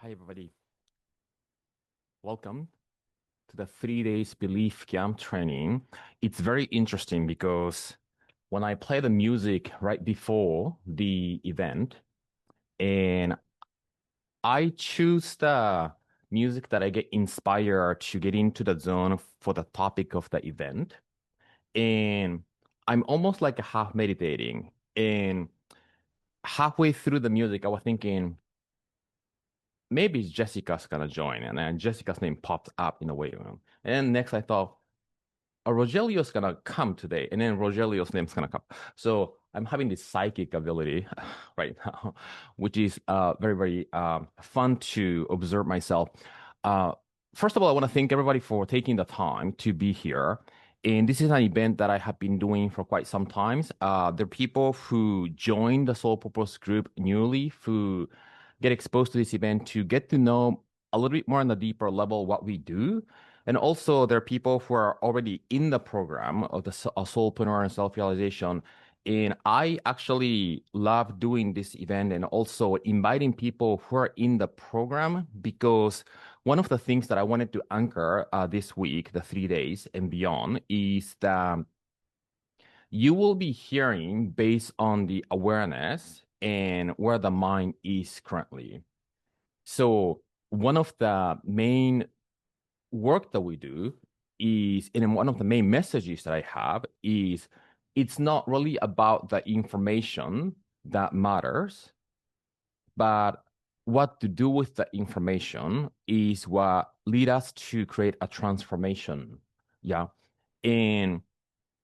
Hi, everybody. Welcome to the 3 days belief camp training. It's very interesting because when I play the music right before the event, and I choose the music that I get inspired to get into the zone for the topic of the event. And I'm almost like half meditating. And halfway through the music, I was thinking, maybe Jessica's gonna join, and then Jessica's name pops up in a waiting room. And next I thought, Rogelio's gonna come today, and then Rogelio's name's gonna come. So I'm having this psychic ability right now, which is very, very fun to observe myself. Uh, First of all, I want to thank everybody for taking the time to be here. And this is an event that I have been doing for quite some time. There are people who join the Soul Purpose group newly who get exposed to this event to get to know a little bit more on a deeper level what we do. And also, there are people who are already in the program of the Soulpreneur and Self-Realization. And I actually love doing this event and also inviting people who are in the program because one of the things that I wanted to anchor this week, the 3 days and beyond, is that you will be hearing based on the awareness and where the mind is currently. So, one of the main work that we do is, and one of the main messages that I have is it's not really about the information that matters, but what to do with the information is what lead us to create a transformation. Yeah. And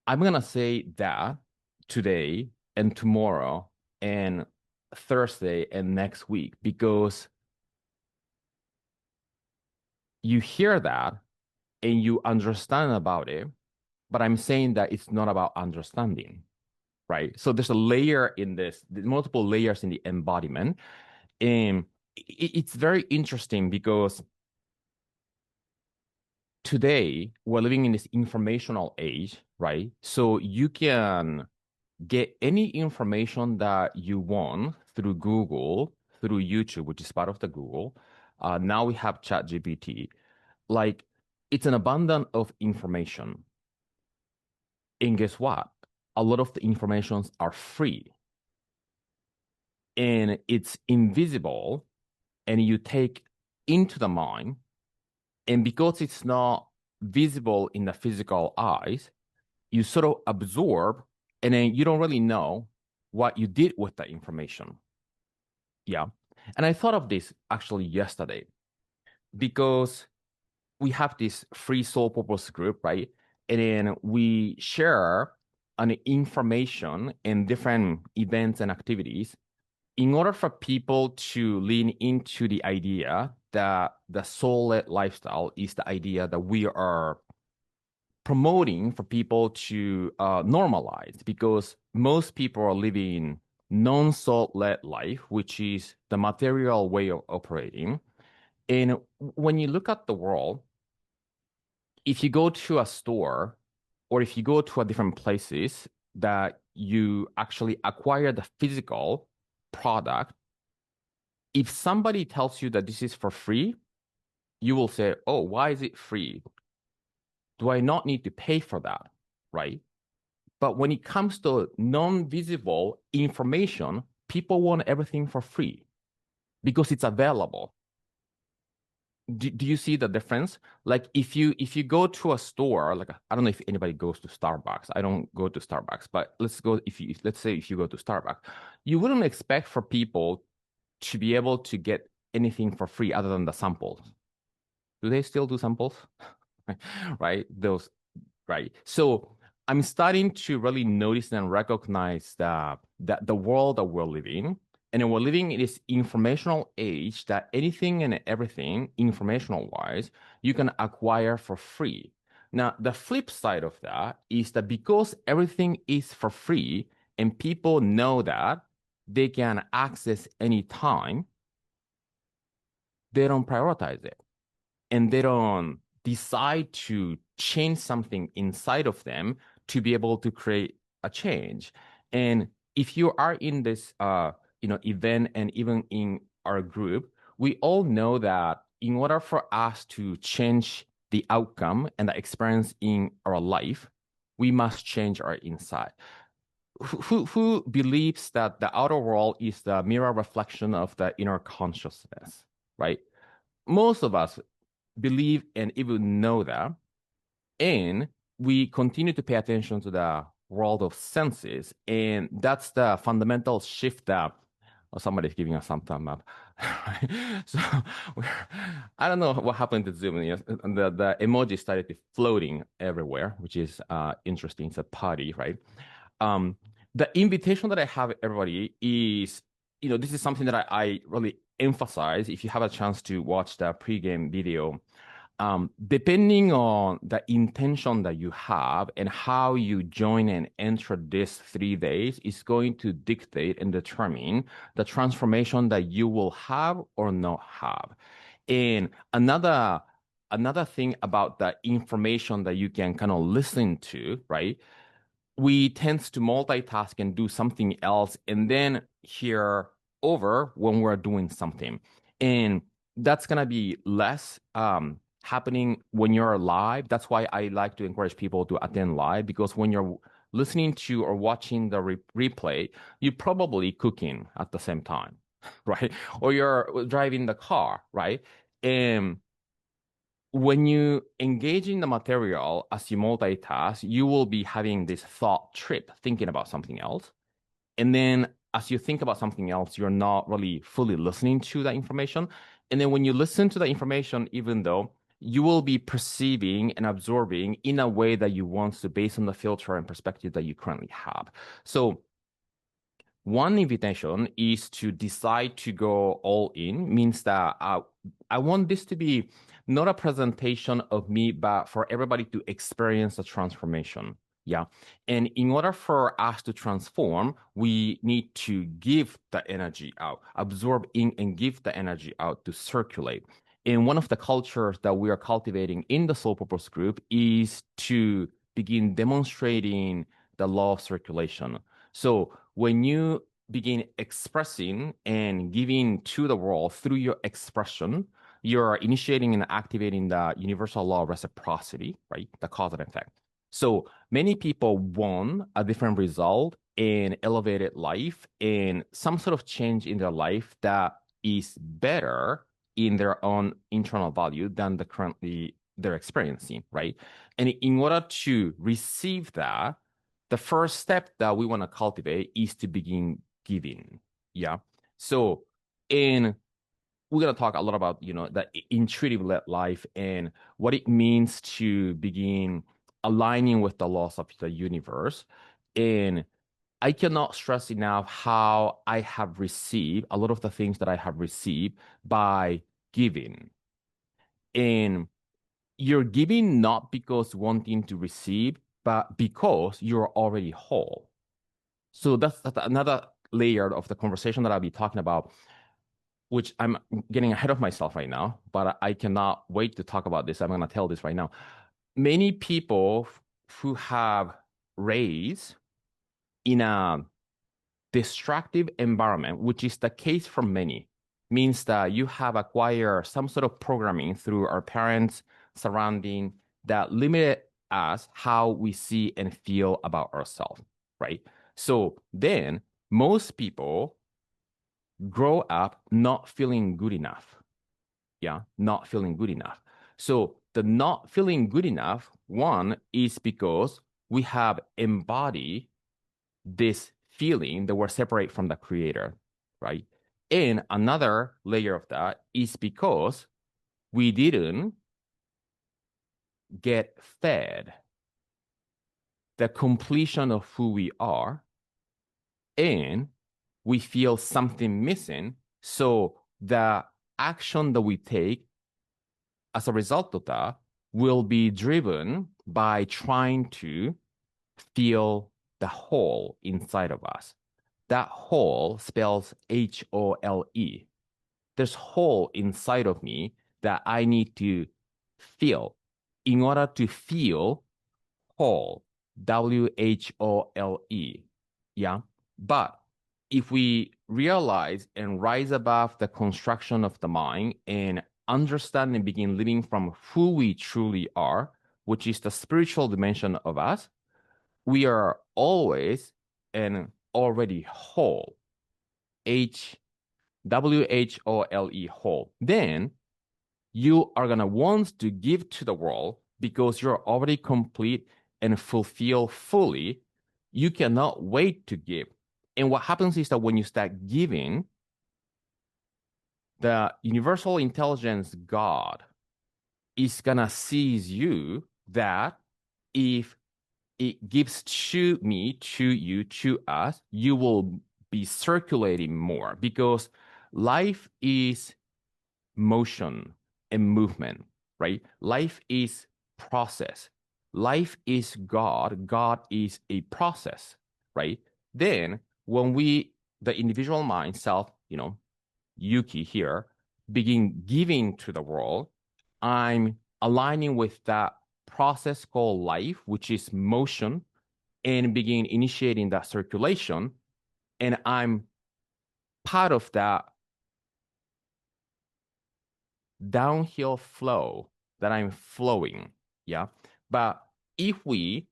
I'm gonna say that today and tomorrow and Thursday and next week because you hear that and you understand about it, but I'm saying that it's not about understanding, right? So there's a layer in this, multiple layers in the embodiment. And it's very interesting because today we're living in this informational age, right? So you can get any information that you want through Google, through YouTube, which is part of the Google. Now we have ChatGPT. Like, it's an abundance of information. And guess what? A lot of the informations are free and it's invisible and you take into the mind. And because it's not visible in the physical eyes, you sort of absorb and then you don't really know what you did with the information. Yeah. And I thought of this actually yesterday because we have this free soul purpose group, right? And then we share an information in different events and activities in order for people to lean into the idea that the soul-led lifestyle is the idea that we are promoting for people to normalize because most people are living non-soul-led life, which is the material way of operating. And when you look at the world, if you go to a store or if you go to a different places that you actually acquire the physical product, if somebody tells you that this is for free, you will say, oh, why is it free? Do I not need to pay for that? Right? But when it comes to non-visible information, people want everything for free because it's available. Do you see the difference? Like if you go to a store, like I don't know if anybody goes to Starbucks. I don't go to Starbucks, but let's say if you go to Starbucks, you wouldn't expect for people to be able to get anything for free other than the samples. Do they still do samples? Right? Those, right? So I'm starting to really notice and recognize that the world that we're living, and we're living in this informational age that anything and everything, informational wise, you can acquire for free. Now, the flip side of that is that because everything is for free and people know that they can access anytime, they don't prioritize it and they don't decide to change something inside of them to be able to create a change. And if you are in this event and even in our group, we all know that in order for us to change the outcome and the experience in our life, we must change our inside. Who believes that the outer world is the mirror reflection of the inner consciousness, right? Most of us believe and even know that. And we continue to pay attention to the world of senses. And that's the fundamental shift that somebody's giving us some time up. So I don't know what happened to Zoom. The emoji started to floating everywhere, which is interesting. It's a party, right? Um, the invitation that I have everybody is, this is something that I really emphasize. If you have a chance to watch the pregame video, depending on the intention that you have and how you join and enter this 3 days is going to dictate and determine the transformation that you will have or not have. And another thing about the information that you can kind of listen to, right? We tend to multitask and do something else and then hear over when we're doing something. And that's going to be less happening when you're live. That's why I like to encourage people to attend live, because when you're listening to or watching the replay, you're probably cooking at the same time, right? Or you're driving the car, right? And when you engage in the material as you multitask, you will be having this thought trip, thinking about something else. And then as you think about something else, you're not really fully listening to that information. And then when you listen to the information, even though you will be perceiving and absorbing in a way that you want to based on the filter and perspective that you currently have. So one invitation is to decide to go all in, means that I want this to be not a presentation of me, but for everybody to experience a transformation. Yeah. And in order for us to transform, we need to give the energy out, absorb in and give the energy out to circulate. And one of the cultures that we are cultivating in the Soul Purpose group is to begin demonstrating the law of circulation. So when you begin expressing and giving to the world through your expression, you're initiating and activating the universal law of reciprocity, right? The cause and effect. So many people want a different result in elevated life and some sort of change in their life that is better in their own internal value than the currently they're experiencing, right? And in order to receive that, the first step that we want to cultivate is to begin giving. Yeah. So, and we're going to talk a lot about, the intuitive life and what it means to begin aligning with the laws of the universe. And I cannot stress enough how I have received a lot of the things that I have received by giving. And you're giving not because wanting to receive, but because you're already whole. So that's another layer of the conversation that I'll be talking about, which I'm getting ahead of myself right now, but I cannot wait to talk about this. I'm going to tell this right now. Many people who have raised in a destructive environment, which is the case for many, means that you have acquired some sort of programming through our parents' surrounding that limited us how we see and feel about ourselves, right? So then most people grow up not feeling good enough. Yeah, not feeling good enough. So the not feeling good enough, one is because we have embodied this feeling that we're separate from the creator, right? And another layer of that is because we didn't get fed the completion of who we are, and we feel something missing. So the action that we take as a result of that will be driven by trying to feel the whole inside of us. That whole spells HOLE. There's whole inside of me that I need to feel in order to feel whole. WHOLE. Yeah. But if we realize and rise above the construction of the mind and understand and begin living from who we truly are, which is the spiritual dimension of us, we are always and already whole. WHOLE, whole. Then you are going to want to give to the world because you're already complete and fulfilled fully. You cannot wait to give. And what happens is that when you start giving, the universal intelligence God is going to seize you that if it gives to me, to you, to us, you will be circulating more because life is motion and movement, right? Life is process. Life is God. God is a process, right? Then when we, the individual mind, self, Yuki here, begin giving to the world, I'm aligning with that process called life, which is motion, and begin initiating that circulation. And I'm part of that downhill flow that I'm flowing. Yeah. But if we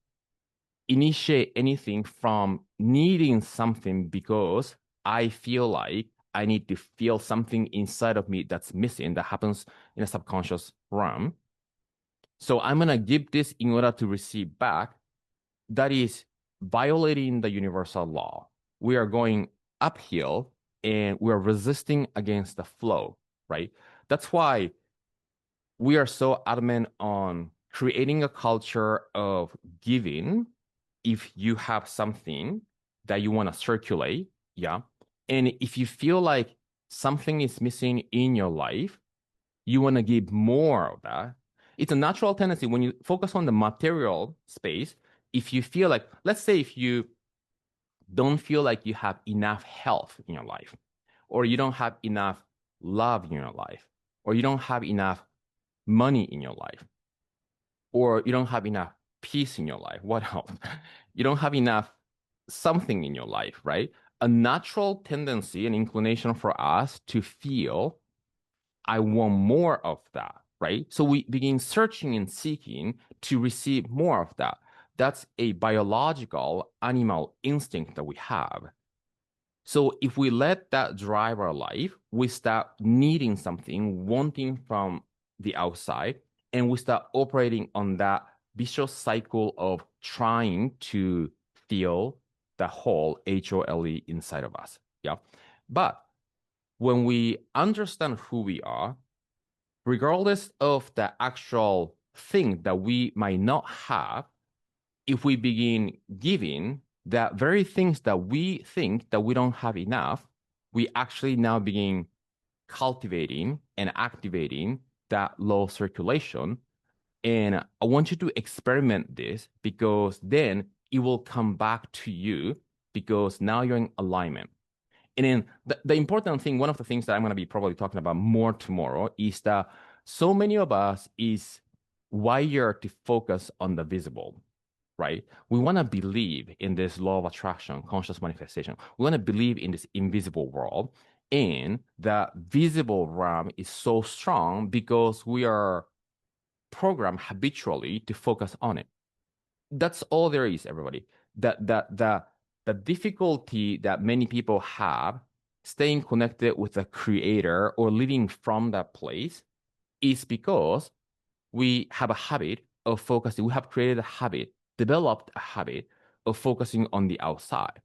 initiate anything from needing something because I feel like I need to feel something inside of me that's missing, that happens in a subconscious realm. So I'm going to give this in order to receive back. That is violating the universal law. We are going uphill and we're resisting against the flow, right? That's why we are so adamant on creating a culture of giving if you have something that you want to circulate, yeah. And if you feel like something is missing in your life, you want to give more of that. It's a natural tendency when you focus on the material space. If you feel like, let's say, if you don't feel like you have enough health in your life, or you don't have enough love in your life, or you don't have enough money in your life, or you don't have enough peace in your life, what else? You don't have enough something in your life, right? A natural tendency and inclination for us to feel, I want more of that, right? So we begin searching and seeking to receive more of that. That's a biological animal instinct that we have. So if we let that drive our life, we start needing something, wanting from the outside, and we start operating on that vicious cycle of trying to feel the whole HOLE inside of us. Yeah. But when we understand who we are, regardless of the actual thing that we might not have, if we begin giving the very things that we think that we don't have enough, we actually now begin cultivating and activating that low circulation. And I want you to experiment this because then it will come back to you because now you're in alignment. And then the important thing, one of the things that I'm going to be probably talking about more tomorrow is that so many of us is wired to focus on the visible, right? We want to believe in this law of attraction, conscious manifestation. We want to believe in this invisible world. And the visible realm is so strong because we are programmed habitually to focus on it. That's all there is, everybody. The difficulty that many people have staying connected with the creator or living from that place is because we have a habit of focusing. We have created a habit, developed a habit of focusing on the outside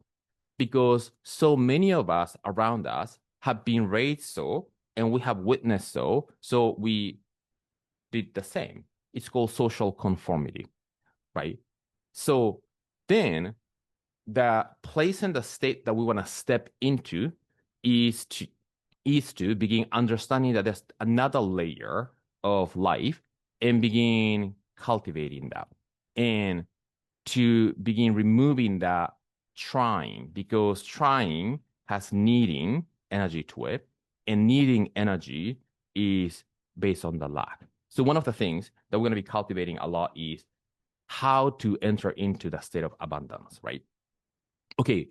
because so many of us around us have been raised so, and we have witnessed so, so we did the same. It's called social conformity, right? So then the place and the state that we want to step into is to begin understanding that there's another layer of life and begin cultivating that and to begin removing that trying because trying has needing energy to it and needing energy is based on the lack. So one of the things that we're going to be cultivating a lot is how to enter into the state of abundance, right? Okay,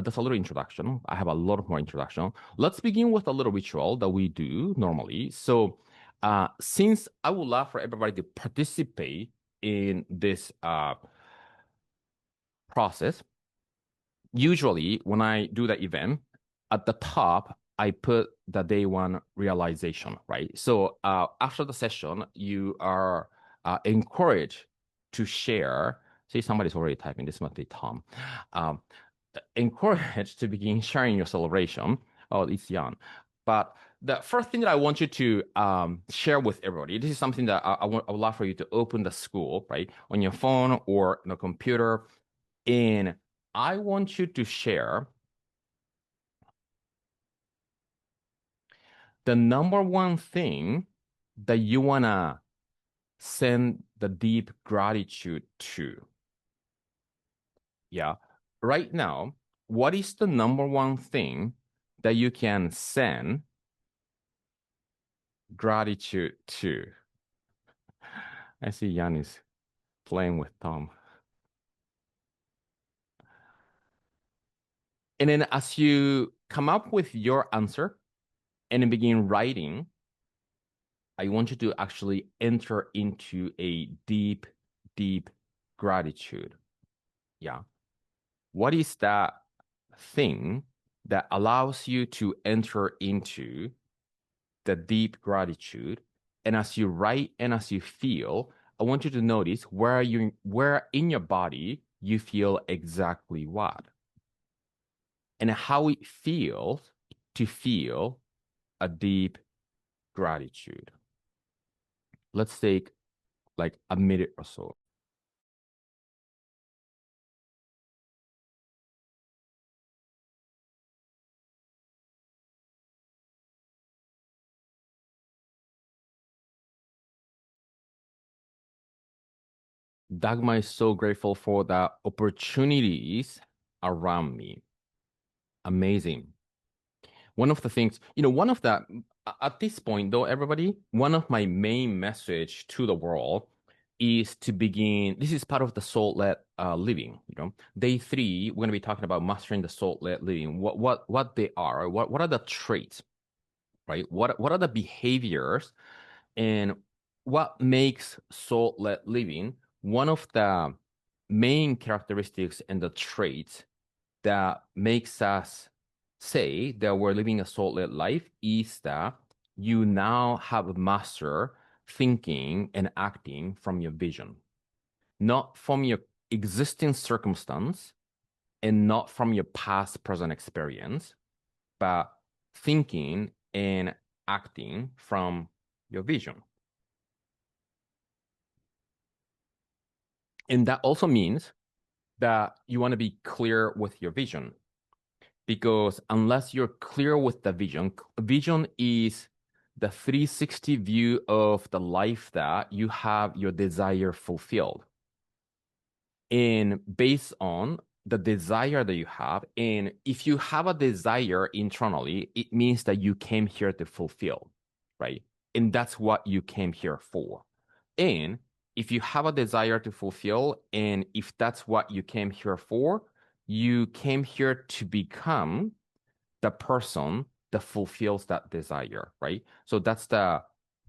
That's a little introduction. I have a lot more introduction. Let's begin with a little ritual that we do normally. So, since I would love for everybody to participate in this process, usually when I do the event, at the top, I put the day one realization, right? So after the session, you are encouraged to share. See, somebody's already typing. This must be Tom. Um, encouraged to begin sharing your celebration. Oh, it's Jan. But the first thing that I want you to share with everybody, this is something that I would love for you to open the school, right, on your phone or the computer. And I want you to share the number one thing that you want to send the deep gratitude to. Yeah. Right now, what is the number one thing that you can send gratitude to? I see Jan is playing with Tom. And then as you come up with your answer and then begin writing, I want you to actually enter into a deep, deep gratitude. Yeah. What is that thing that allows you to enter into the deep gratitude? And as you write and as you feel, I want you to notice where in your body you feel exactly what and how it feels to feel a deep gratitude. Let's take like a minute or so. Dagmar is so grateful for the opportunities around me. Amazing. One of the things, one of the, at this point, though, everybody, one of my main message to the world is to begin. This is part of the soul-led living. Day three, we're going to be talking about mastering the soul-led living. What they are, what are the traits, right? What are the behaviors, and what makes soul-led living one of the main characteristics and the traits that makes us say that we're living a soul-led life is that you now have a master thinking and acting from your vision, not from your existing circumstance and not from your past present experience, but thinking and acting from your vision. And that also means that you want to be clear with your vision. Because unless you're clear with the vision is the 360 view of the life that you have your desire fulfilled. And based on the desire that you have, and if you have a desire internally, it means that you came here to fulfill, right? And that's what you came here for. And if you have a desire to fulfill, and if that's what you came here for, you came here to become the person that fulfills that desire, right? So that's the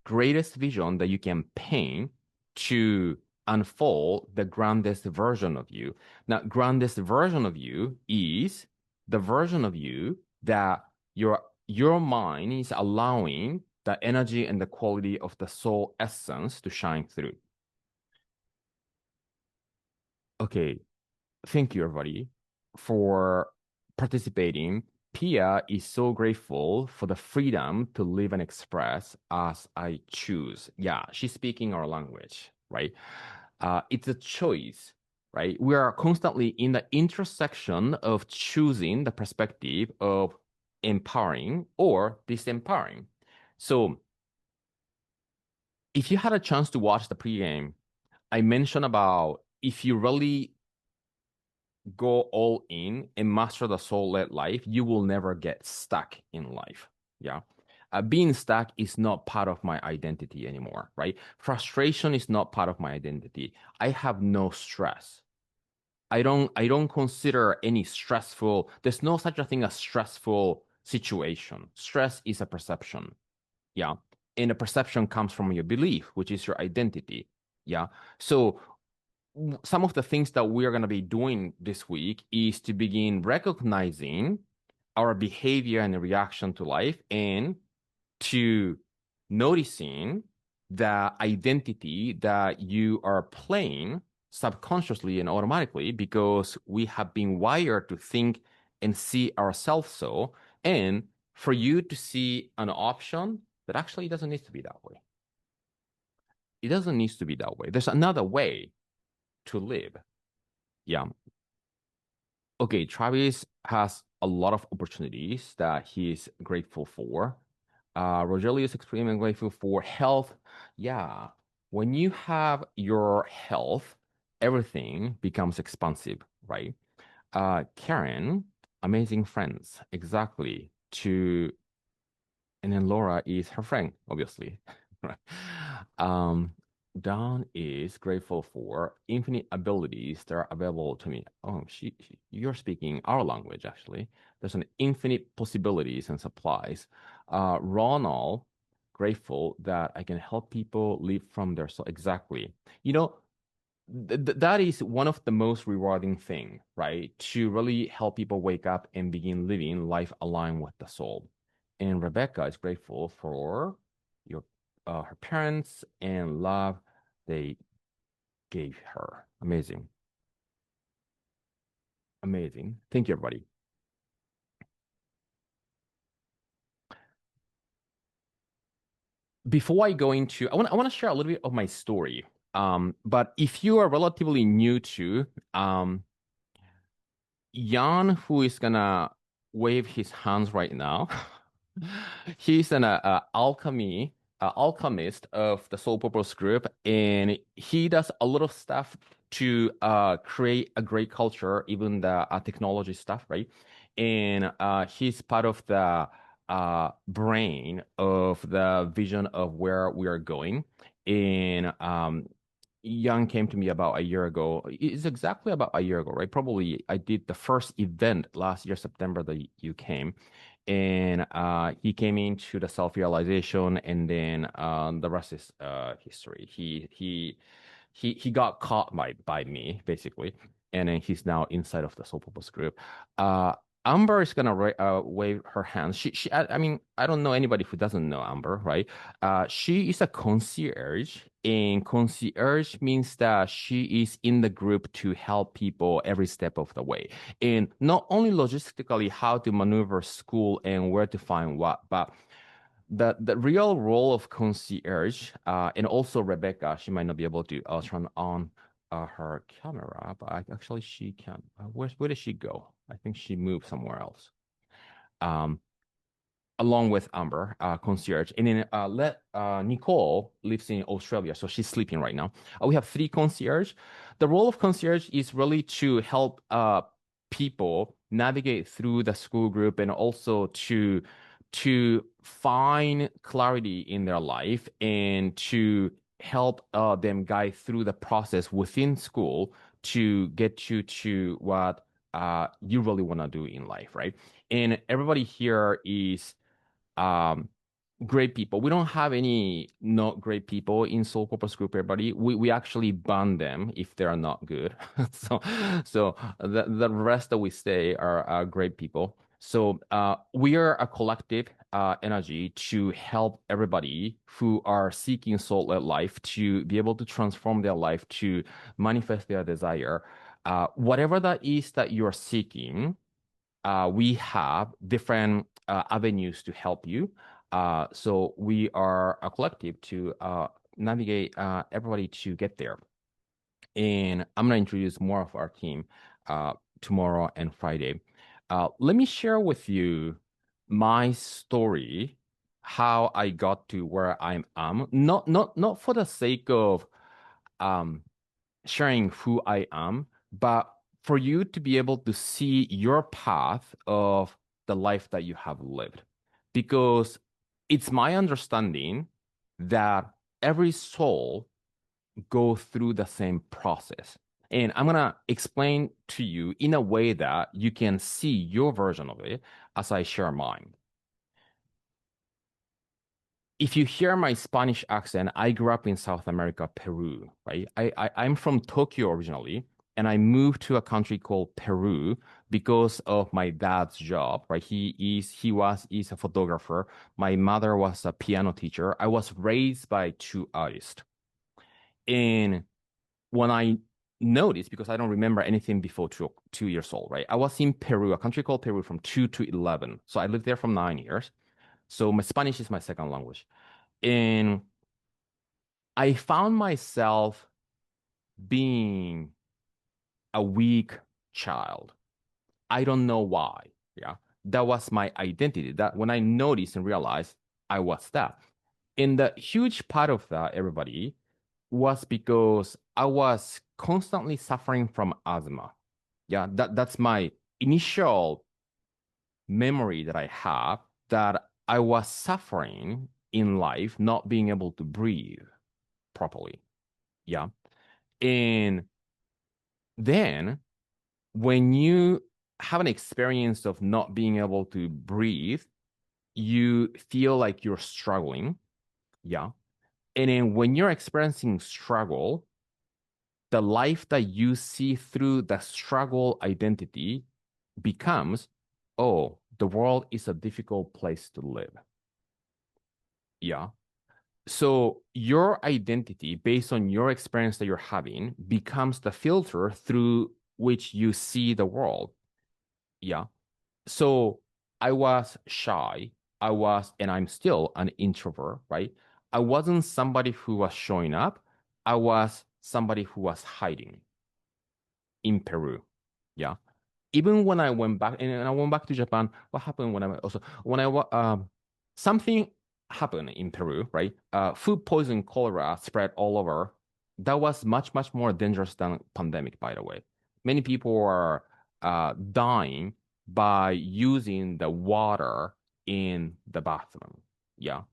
greatest vision that you can paint to unfold the grandest version of you. Now, grandest version of you is the version of you that your mind is allowing the energy and the quality of the soul essence to shine through. Okay, thank you, everybody, for participating. Pia is so grateful for the freedom to live and express as I choose. Yeah, she's speaking our language, right? It's a choice, right? We are constantly in the intersection of choosing the perspective of empowering or disempowering. So, if you had a chance to watch the pregame, I mentioned about if you really go all in and master the soul-led life, you will never get stuck in life. Yeah. Being stuck is not part of my identity anymore, right? Frustration is not part of my identity. I have no stress. I don't consider any stressful, there's no such a thing as stressful situation. Stress is a perception. Yeah. And a perception comes from your belief, which is your identity. Yeah. So some of the things that we are going to be doing this week is to begin recognizing our behavior and reaction to life and to noticing the identity that you are playing subconsciously and automatically because we have been wired to think and see ourselves so. And for you to see an option that actually doesn't need to be that way. It doesn't need to be that way. There's another way to live. Yeah. Okay, Travis has a lot of opportunities that he's grateful for. Rogelio is extremely grateful for health. Yeah, when you have your health, everything becomes expansive, right? Karen, amazing friends, exactly. And then Laura is her friend, obviously. Right. Um, Dawn is grateful for infinite abilities that are available to me. Oh, you're speaking our language, actually. There's an infinite possibilities and supplies. Ronald, grateful that I can help people live from their soul. Exactly. You know, that is one of the most rewarding thing, right? To really help people wake up and begin living life aligned with the soul. And Rebecca is grateful for your her parents and love they gave her. Amazing. Amazing. Thank you, everybody. Before I go into, I want to share a little bit of my story. But if you are relatively new to Jan, who is gonna wave his hands right now, he's an alchemist of the Soul Purpose Group, and he does a lot of stuff to create a great culture, even the technology stuff, right? And he's part of the brain of the vision of where we are going. And Young came to me about a year ago. It's exactly about a year ago, right? Probably I did the first event last year, September, that you came. And he came into the self-realization, and then the rest is history. He got caught by me, basically, and then he's now inside of the Soul Purpose group. Uh, Amber is gonna wave her hands. I mean, I don't know anybody who doesn't know Amber, right? She is a concierge, and concierge means that she is in the group to help people every step of the way. And not only logistically how to maneuver school and where to find what, but the real role of concierge, and also Rebecca, she might not be able to turn on her camera, but actually she can. Where did she go? I think she moved somewhere else. Um, Along with Amber, concierge. And then let Nicole lives in Australia, so she's sleeping right now. We have three concierge. The role of concierge is really to help people navigate through the school group and also to find clarity in their life and to help them guide through the process within school to get you to what you really want to do in life, right? And everybody here is um, great people. We don't have any not great people in Soul Purpose Group, everybody. We actually ban them if they are not good. So the rest that we stay are great people. So we are a collective energy to help everybody who are seeking soul-led life to be able to transform their life to manifest their desire. Whatever that is that you're seeking, we have different avenues to help you. So we are a collective to navigate everybody to get there. And I'm going to introduce more of our team tomorrow and Friday. Let me share with you my story, how I got to where I am. Not for the sake of um, sharing who I am, but for you to be able to see your path of the life that you have lived. Because it's my understanding that every soul go through the same process. And I'm gonna explain to you in a way that you can see your version of it as I share mine. If you hear my Spanish accent, I grew up in South America, Peru, right? I'm from Tokyo originally, and I moved to a country called Peru because of my dad's job, right? He's a photographer. My mother was a piano teacher. I was raised by two artists. And when I noticed, because I don't remember anything before 2 years old, right? I was in Peru, a country called Peru, from 2 to 11. So I lived there for 9 years. So my Spanish is my second language. And I found myself being a weak child. I don't know why. Yeah. That was my identity. That when I noticed and realized I was that. And the huge part of that, everybody, was because I was constantly suffering from asthma. Yeah, that's my initial memory that I have, that I was suffering in life, not being able to breathe properly. Yeah. And then when you have an experience of not being able to breathe, you feel like you're struggling. Yeah. And then when you're experiencing struggle, the life that you see through the struggle identity becomes, oh, the world is a difficult place to live. Yeah. So your identity, based on your experience that you're having, becomes the filter through which you see the world. Yeah. So I was shy. And I'm still an introvert, right? I wasn't somebody who was showing up. I was somebody who was hiding in Peru. Yeah. Even when I went back, and I went back to Japan, what happened when I also when something happened in Peru, right? Food poisoning, cholera spread all over. That was much more dangerous than pandemic, by the way. Many people were dying by using the water in the bathroom. Yeah,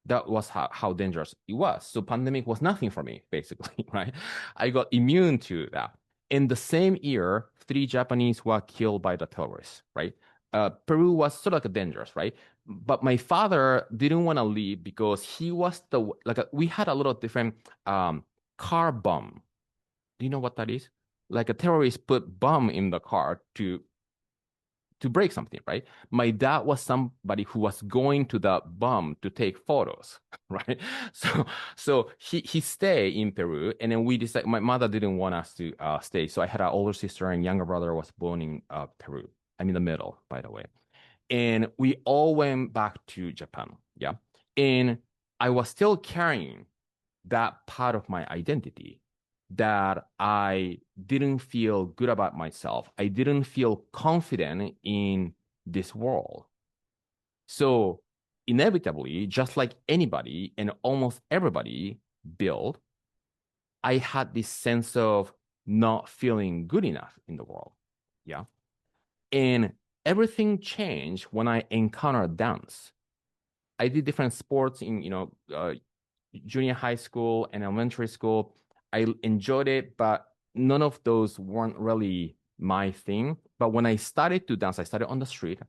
that was how dangerous it was. So pandemic was nothing for me, basically, right? I got immune to that. In the same year, three Japanese were killed by the terrorists, right? Peru was sort of like dangerous, right? But my father didn't want to leave because he was we had a lot of different car bomb. Do you know what that is? Like a terrorist put bomb in the car to break something, right? My dad was somebody who was going to the bomb to take photos, right? So he stayed in Peru, and then we decided. My mother didn't want us to stay, so I had an older sister and younger brother was born in Peru. I'm in the middle, by the way, and we all went back to Japan. Yeah, and I was still carrying that part of my identity, that I didn't feel good about myself. I didn't feel confident in this world. So inevitably, just like anybody and almost everybody build, I had this sense of not feeling good enough in the world. Yeah. And everything changed when I encountered dance. I did different sports in, junior high school and elementary school. I enjoyed it, but none of those weren't really my thing. But when I started to dance, I started on the street,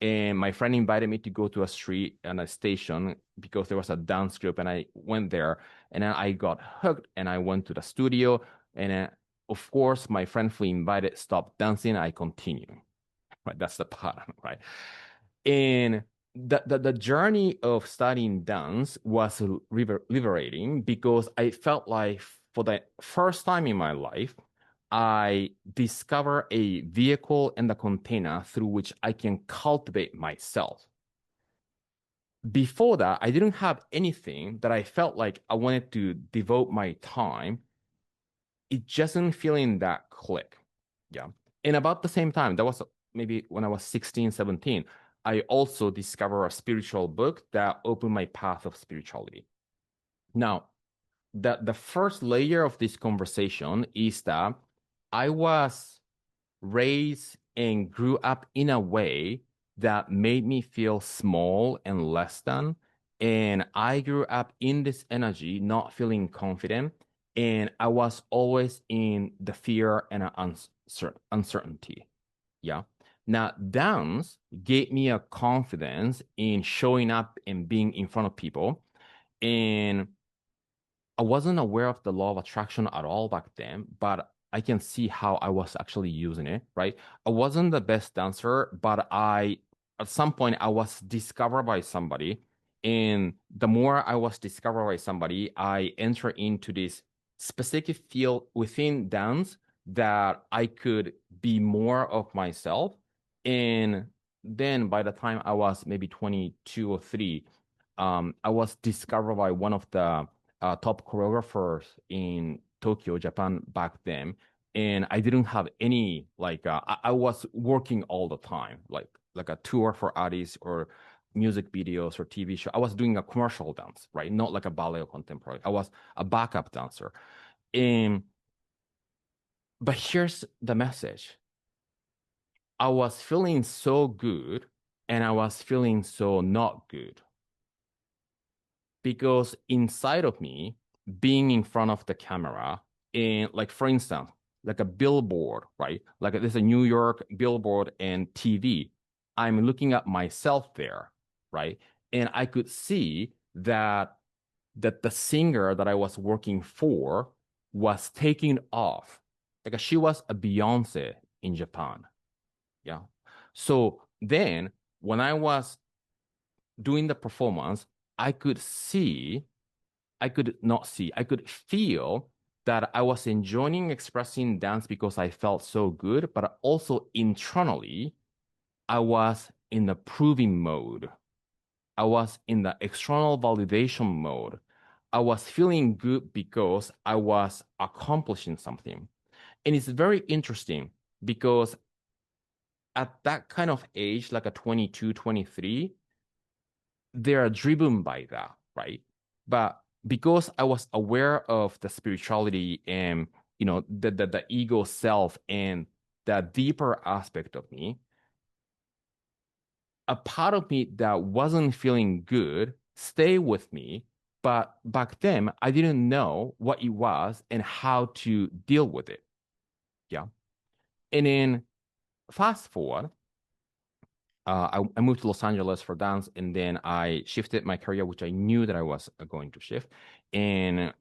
and my friend invited me to go to a street and a station because there was a dance group, and I went there, and then I got hooked, and I went to the studio, and of course, my friend who invited stopped dancing. I continue. Right, that's the pattern, right? And the journey of studying dance was liberating because I felt like for the first time in my life, I discover a vehicle and a container through which I can cultivate myself. Before that, I didn't have anything that I felt like I wanted to devote my time. It just didn't feeling that click. Yeah. And about the same time, that was maybe when I was 16, 17, I also discovered a spiritual book that opened my path of spirituality. Now, the first layer of this conversation is that I was raised and grew up in a way that made me feel small and less than. And I grew up in this energy, not feeling confident. And I was always in the fear and uncertainty. Yeah. Now, dance gave me a confidence in showing up and being in front of people. And I wasn't aware of the law of attraction at all back then, but I can see how I was actually using it, right? I wasn't the best dancer, but at some point, I was discovered by somebody. And the more I was discovered by somebody, I enter into this specific field within dance that I could be more of myself. And then by the time I was maybe 22 or 3, I was discovered by one of the top choreographers in Tokyo, Japan back then. And I didn't have any I was working all the time, like a tour for artists or music videos or TV show. I was doing a commercial dance, right? Not like a ballet or contemporary. I was a backup dancer. And but here's the message. I was feeling so good and I was feeling so not good because inside of me, being in front of the camera, and like for instance, like a billboard, right? Like there's a New York billboard and TV. I'm looking at myself there, right? And I could see that the singer that I was working for was taking off. Like she was a Beyonce in Japan. Yeah. So then when I was doing the performance, I could see I could not see, I could feel that I was enjoying expressing dance because I felt so good, but also internally, I was in the proving mode. I was in the external validation mode. I was feeling good because I was accomplishing something. And it's very interesting because at that kind of age, like a 22, 23, they are driven by that, right? But because I was aware of the spirituality and the ego self and the deeper aspect of me, a part of me that wasn't feeling good stayed with me. But back then, I didn't know what it was and how to deal with it. Yeah. And then fast forward, I moved to Los Angeles for dance, and then I shifted my career, which I knew that I was going to shift. And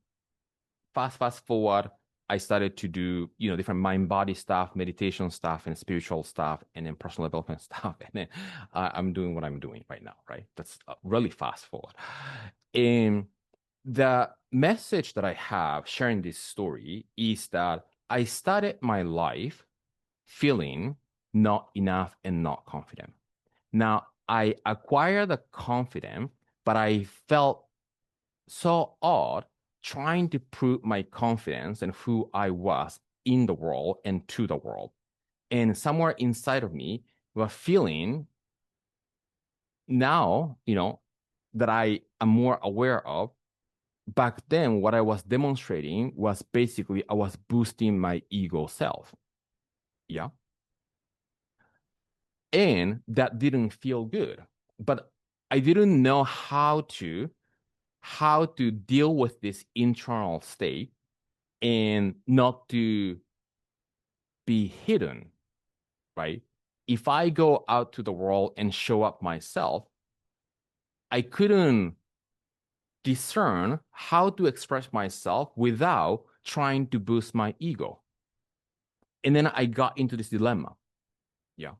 fast forward, I started to do different mind body stuff, meditation stuff, and spiritual stuff, and then personal development stuff. And then I'm doing what I'm doing right now. Right, that's really fast forward. And the message that I have sharing this story is that I started my life feeling not enough and not confident. Now, I acquired the confidence, but I felt so odd trying to prove my confidence and who I was in the world and to the world. And somewhere inside of me was feeling now, that I am more aware of. Back then, what I was demonstrating was basically I was boosting my ego self. Yeah. And that didn't feel good. But I didn't know how to deal with this internal state and not to be hidden, right? If I go out to the world and show up myself, I couldn't discern how to express myself without trying to boost my ego. And then I got into this dilemma. Yeah.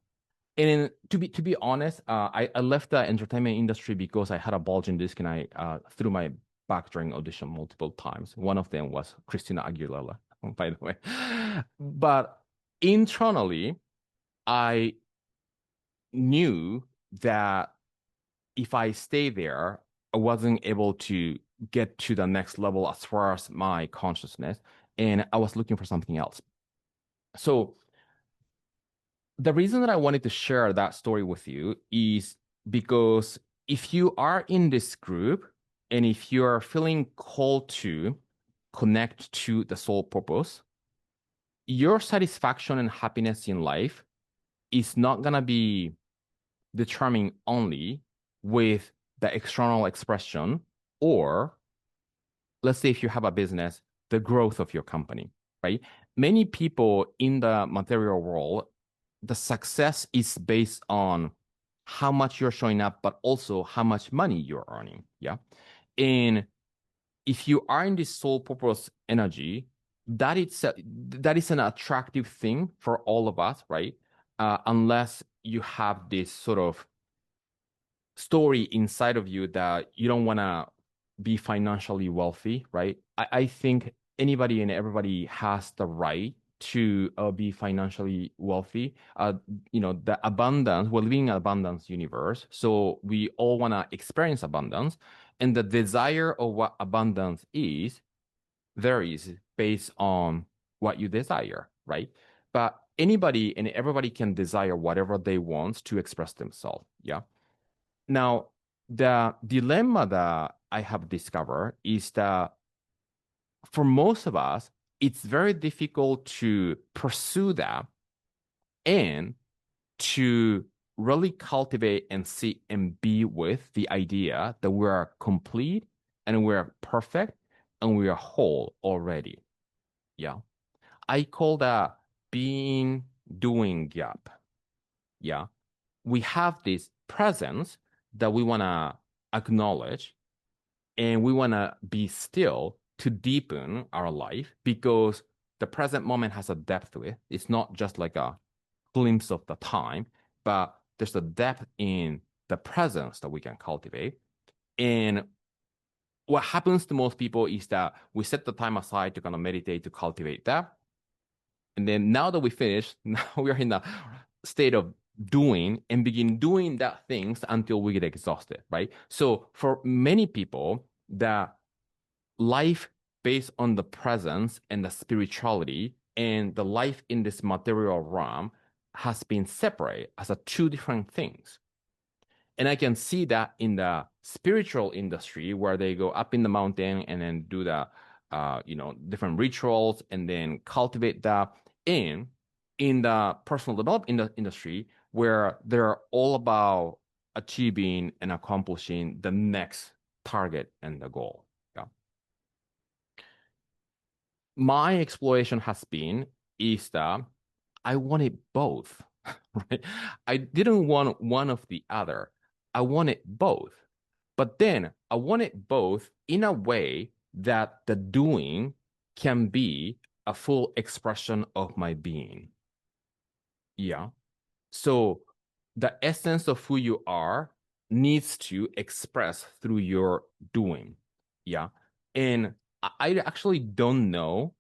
And then, to be honest, I left the entertainment industry because I had a bulging disc and I threw my back during audition multiple times. One of them was Christina Aguilera, by the way. But internally, I knew that if I stay there, I wasn't able to get to the next level as far as my consciousness, and I was looking for something else. So the reason that I wanted to share that story with you is because if you are in this group and if you are feeling called to connect to the soul purpose, your satisfaction and happiness in life is not going to be determined only with the external expression, or let's say if you have a business, the growth of your company, right? Many people in the material world, the success is based on how much you're showing up, but also how much money you're earning. Yeah. And if you are in this soul purpose energy, that is an attractive thing for all of us, right? Unless you have this sort of story inside of you that you don't want to be financially wealthy, right? I think anybody and everybody has the right to be financially wealthy. The abundance, we're living in an abundance universe. So we all want to experience abundance. And the desire of what abundance is varies based on what you desire, right? But anybody and everybody can desire whatever they want to express themselves. Yeah. Now, the dilemma that I have discovered is that for most of us, it's very difficult to pursue that and to really cultivate and see and be with the idea that we are complete and we are perfect and we are whole already. Yeah. I call that being doing gap. Yeah. We have this presence that we want to acknowledge and we want to be still to deepen our life because the present moment has a depth to it. It's not just like a glimpse of the time, but there's a depth in the presence that we can cultivate. And what happens to most people is that we set the time aside to kind of meditate to cultivate that. And then now that we finish, now we are in the state of doing and begin doing that things until we get exhausted, right? So for many people, the life based on the presence and the spirituality and the life in this material realm has been separate as a two different things. And I can see that in the spiritual industry where they go up in the mountain and then do the different rituals and then cultivate that. And in the personal development industry where they're all about achieving and accomplishing the next target and the goal. Yeah. My exploration has been is that I wanted both, right? I didn't want one of the other. I wanted both. But then I wanted both in a way that the doing can be a full expression of my being. Yeah. So the essence of who you are needs to express through your doing. Yeah. And I actually don't know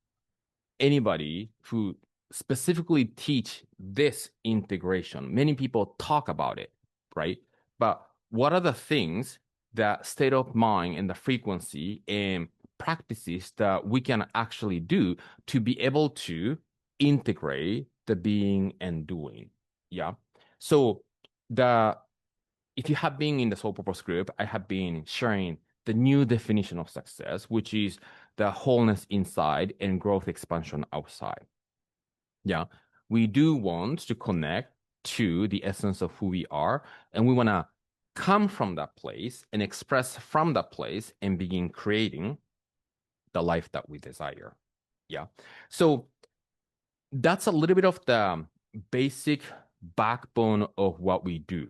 anybody who specifically teach this integration. Many people talk about it, right? But what are the things that state of mind and the frequency and practices that we can actually do to be able to integrate the being and doing? Yeah. So the if you have been in the Soul Purpose group, I have been sharing the new definition of success, which is the wholeness inside and growth expansion outside. Yeah, we do want to connect to the essence of who we are, and we want to come from that place and express from that place and begin creating the life that we desire. Yeah. So that's a little bit of the basic backbone of what we do.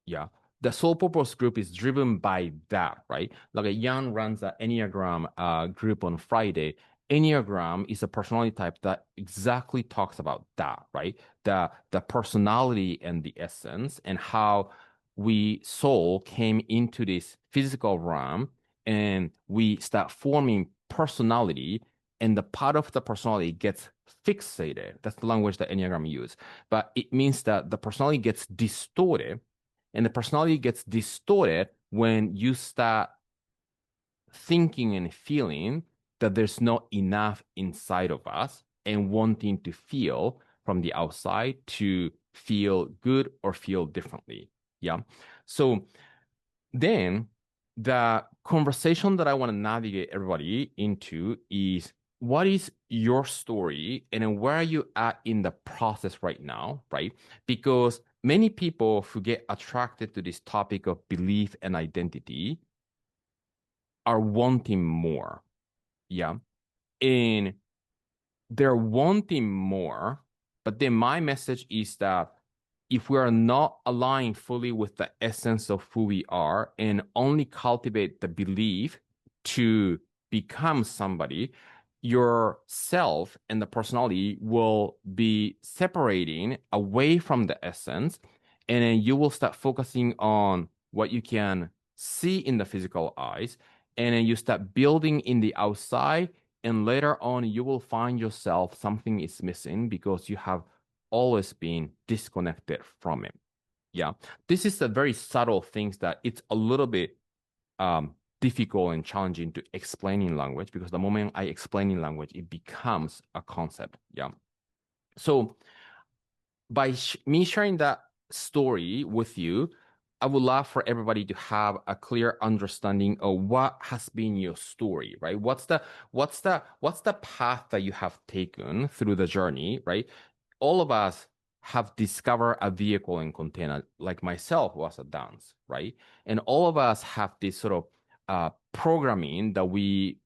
Yeah. The Soul Purpose group is driven by that, right? Like Jan runs an Enneagram group on Friday. Enneagram is a personality type that exactly talks about that, right? The personality and the essence and how we soul came into this physical realm and we start forming personality and the part of the personality gets fixated. That's the language that Enneagram use. But it means that the personality gets distorted, and the personality gets distorted when you start thinking and feeling that there's not enough inside of us and wanting to feel from the outside to feel good or feel differently. Yeah. So then the conversation that I want to navigate everybody into is what is your story and where are you at in the process right now, right? Because many people who get attracted to this topic of belief and identity are wanting more. Yeah. And they're wanting more. But then my message is that if we are not aligned fully with the essence of who we are and only cultivate the belief to become somebody, your self and the personality will be separating away from the essence. And then you will start focusing on what you can see in the physical eyes. And then you start building in the outside. And later on, you will find yourself something is missing because you have always been disconnected from it. Yeah. This is a very subtle things that it's a little bit difficult and challenging to explain in language because the moment I explain in language, it becomes a concept. Yeah. So by me sharing that story with you, I would love for everybody to have a clear understanding of what has been your story, right? What's the path that you have taken through the journey, right? All of us have discovered a vehicle and container, like myself was a dance, right? And all of us have this sort of programming that we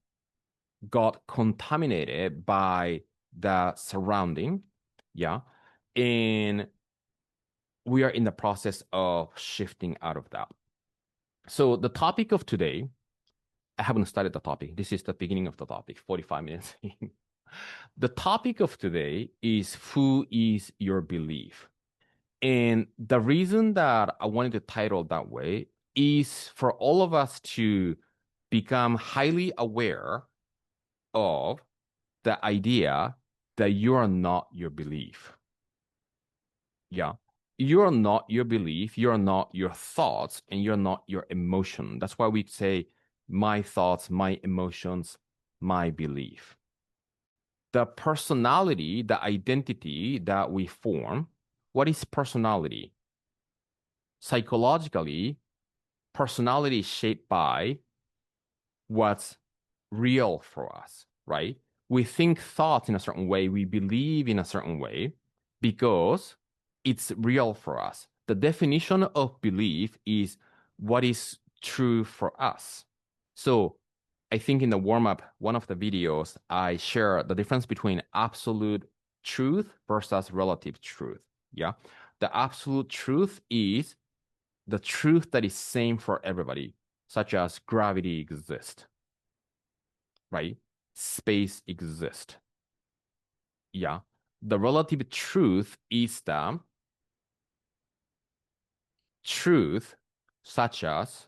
got contaminated by the surrounding, yeah. And we are in the process of shifting out of that. So the topic of today, I haven't started the topic. This is the beginning of the topic, 45 minutes in. The topic of today is who is your belief? And the reason that I wanted to title that way is for all of us to become highly aware of the idea that you are not your belief. Yeah. You're not your belief, you're not your thoughts, and you're not your emotion. That's why we say my thoughts, my emotions, my belief. The personality, the identity that we form, what is personality? Psychologically, personality is shaped by what's real for us, right? We think thoughts in a certain way, we believe in a certain way because it's real for us. The definition of belief is what is true for us. So I think in the warm up, one of the videos, I share the difference between absolute truth versus relative truth. Yeah. The absolute truth is the truth that is same for everybody, such as gravity exists, right? Space exists. Yeah. The relative truth is the truth, such as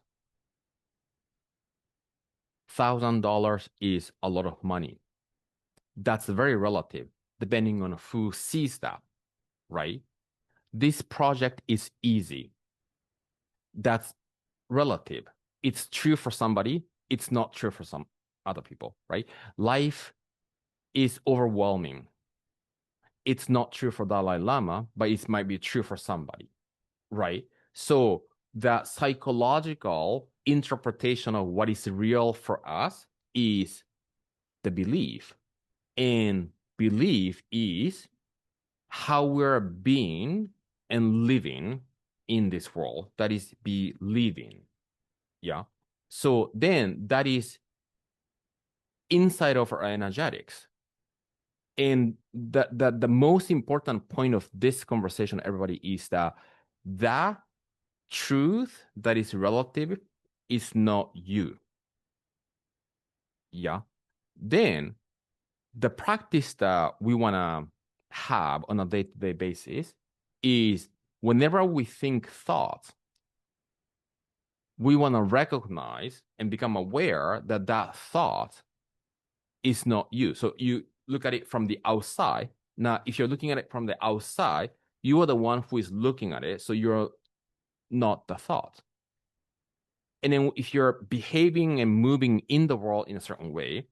$1,000 is a lot of money. That's very relative, depending on who sees that, right? This project is easy. That's relative. It's true for somebody, it's not true for some other people, right? Life is overwhelming. It's not true for Dalai Lama, but it might be true for somebody, right? So the psychological interpretation of what is real for us is the belief. And belief is how we're being and living in this world. That is believing. Yeah. So then that is inside of our energetics. And the most important point of this conversation, everybody, is that truth that is relative is not you. Yeah. Then the practice that we want to have on a day-to-day basis is whenever we think thoughts, we want to recognize and become aware that that thought is not you. So you look at it from the outside. Now, if you're looking at it from the outside, you are the one who is looking at it. So you're not the thought. And then if you're behaving and moving in the world in a certain way,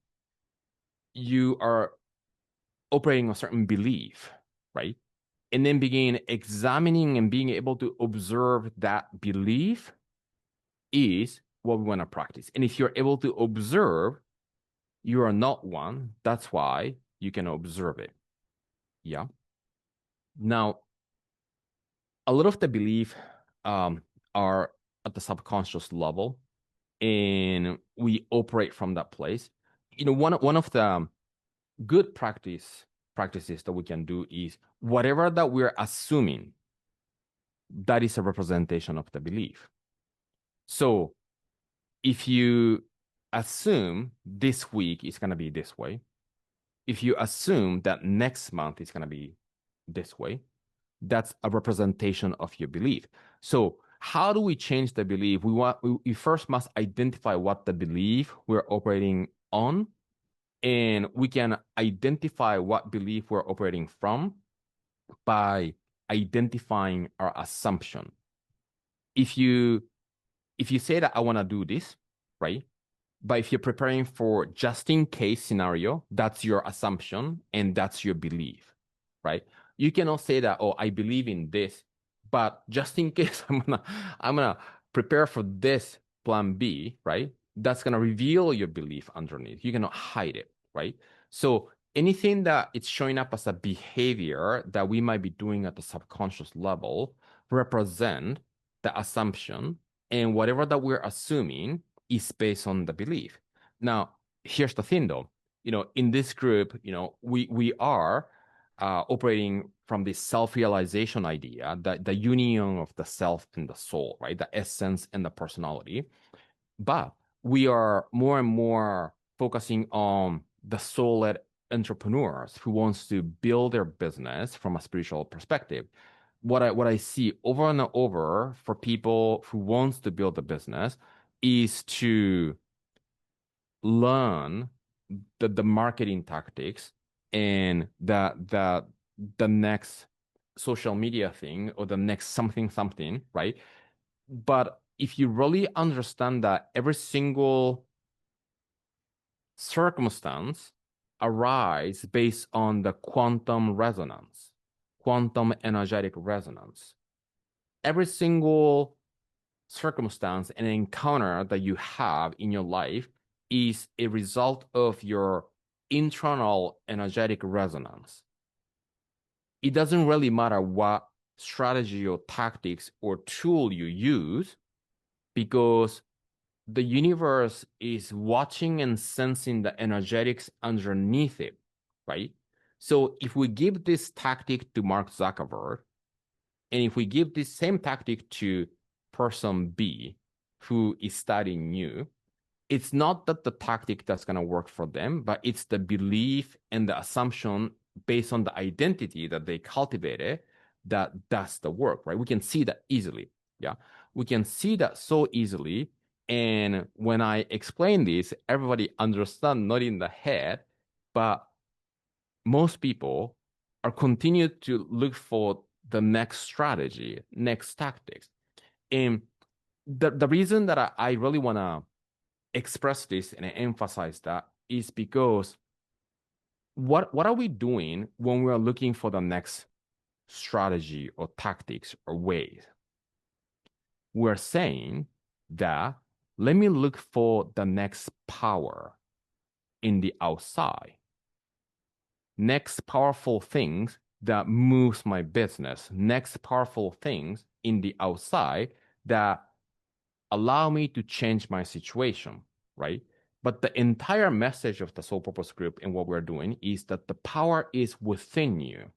you are operating a certain belief, right? And then begin examining and being able to observe that belief is what we want to practice. And if you're able to observe, you are not one. That's why you can observe it. Yeah. Now, a lot of the belief are at the subconscious level, and we operate from that place. You know, one of the good practices that we can do is whatever that we're assuming, that is a representation of the belief. So if you assume this week is going to be this way, if you assume that next month is going to be this way, that's a representation of your belief. So how do we change the belief? We first must identify what the belief we're operating on, and we can identify what belief we're operating from by identifying our assumption. If you say that I want to do this, right? But if you're preparing for just in case scenario, that's your assumption and that's your belief, right? You cannot say that, oh, I believe in this, but just in case I'm gonna prepare for this plan B, right? That's gonna reveal your belief underneath. You cannot hide it, right? So anything that it's showing up as a behavior that we might be doing at the subconscious level represent the assumption, and whatever that we're assuming is based on the belief. Now, here's the thing though, in this group, we are operating from this self-realization idea, that the union of the self and the soul, right? The essence and the personality. But we are more and more focusing on the soul-led entrepreneurs who wants to build their business from a spiritual perspective. What I see over and over for people who wants to build a business is to learn the marketing tactics and the next social media thing or the next something, right? But if you really understand that every single circumstance arise based on the quantum resonance, quantum energetic resonance, every single circumstance and encounter that you have in your life is a result of your internal energetic resonance. It doesn't really matter what strategy or tactics or tool you use, because the universe is watching and sensing the energetics underneath it, right? So if we give this tactic to Mark Zuckerberg, and if we give this same tactic to person B who is studying you, it's not that the tactic that's going to work for them, but it's the belief and the assumption based on the identity that they cultivated that does the work, right? We can see that easily. Yeah. We can see that so easily. And when I explain this, everybody understands, not in the head, but most people are continued to look for the next strategy, next tactics. And the reason that I really want to express this and emphasize that is because what are we doing when we're looking for the next strategy or tactics or ways? We're saying that let me look for the next power in the outside, next powerful things that moves my business, next powerful things in the outside that allow me to change my situation, right? But the entire message of the Soul Purpose Group and what we're doing is that the power is within you,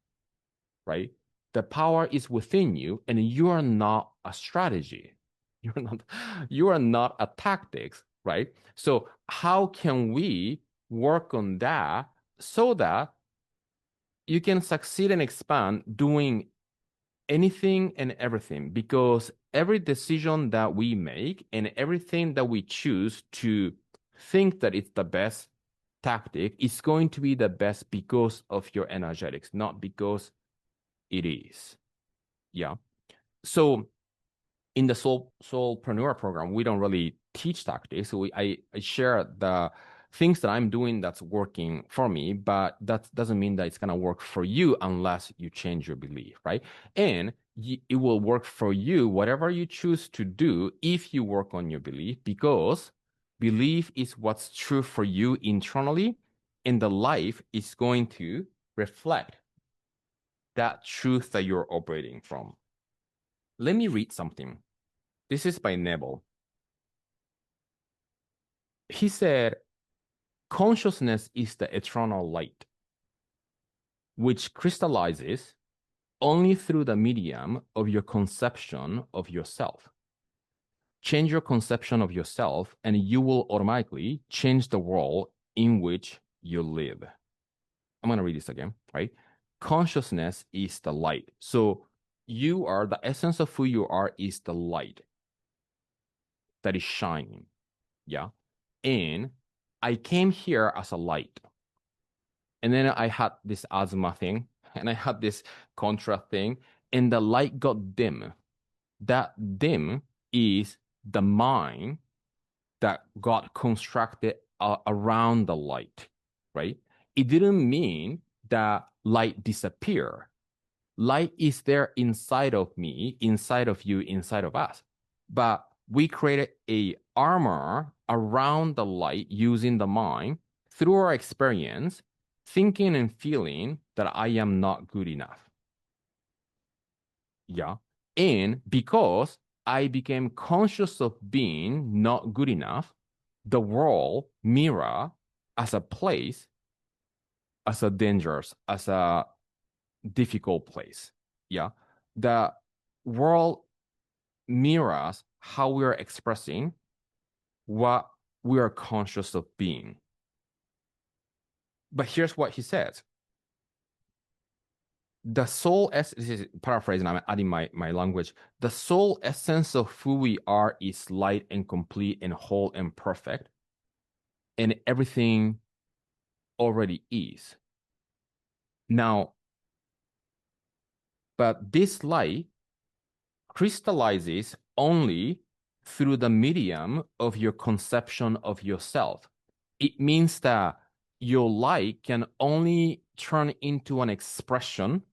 right? The power is within you, and you are not a strategy. You are not a tactics, right? So how can we work on that so that you can succeed and expand doing anything and everything? Because every decision that we make and everything that we choose to think that it's the best tactic is going to be the best because of your energetics, not because it is. Yeah. So in the Soulpreneur program, we don't really teach tactics. So I share the things that I'm doing that's working for me, but that doesn't mean that it's going to work for you unless you change your belief, right? And it will work for you, whatever you choose to do, if you work on your belief, because belief is what's true for you internally, and the life is going to reflect that truth that you're operating from. Let me read something. This is by Neville. He said, consciousness is the eternal light. which crystallizes only through the medium of your conception of yourself. Change your conception of yourself, and you will automatically change the world in which you live. I'm going to read this again, right? Consciousness is the light. So you are, the essence of who you are is the light that is shining. Yeah. And I came here as a light. And then I had this asthma thing, and I had this contra thing, and the light got dim. That dim is the mind that got constructed around the light, right? It didn't mean that light disappeared. Light is there inside of me, inside of you, inside of us. But we created a armor around the light using the mind through our experience, thinking and feeling that I am not good enough. Yeah. And because I became conscious of being not good enough, the world mirror as a place, as a dangerous, as a difficult place. Yeah. The world mirrors how we are expressing what we are conscious of being. But here's what he says. The soul essence, this is paraphrasing, I'm adding my language. The soul essence of who we are is light and complete and whole and perfect. And everything already is. Now, but this light crystallizes only through the medium of your conception of yourself. It means that your light can only turn into an expression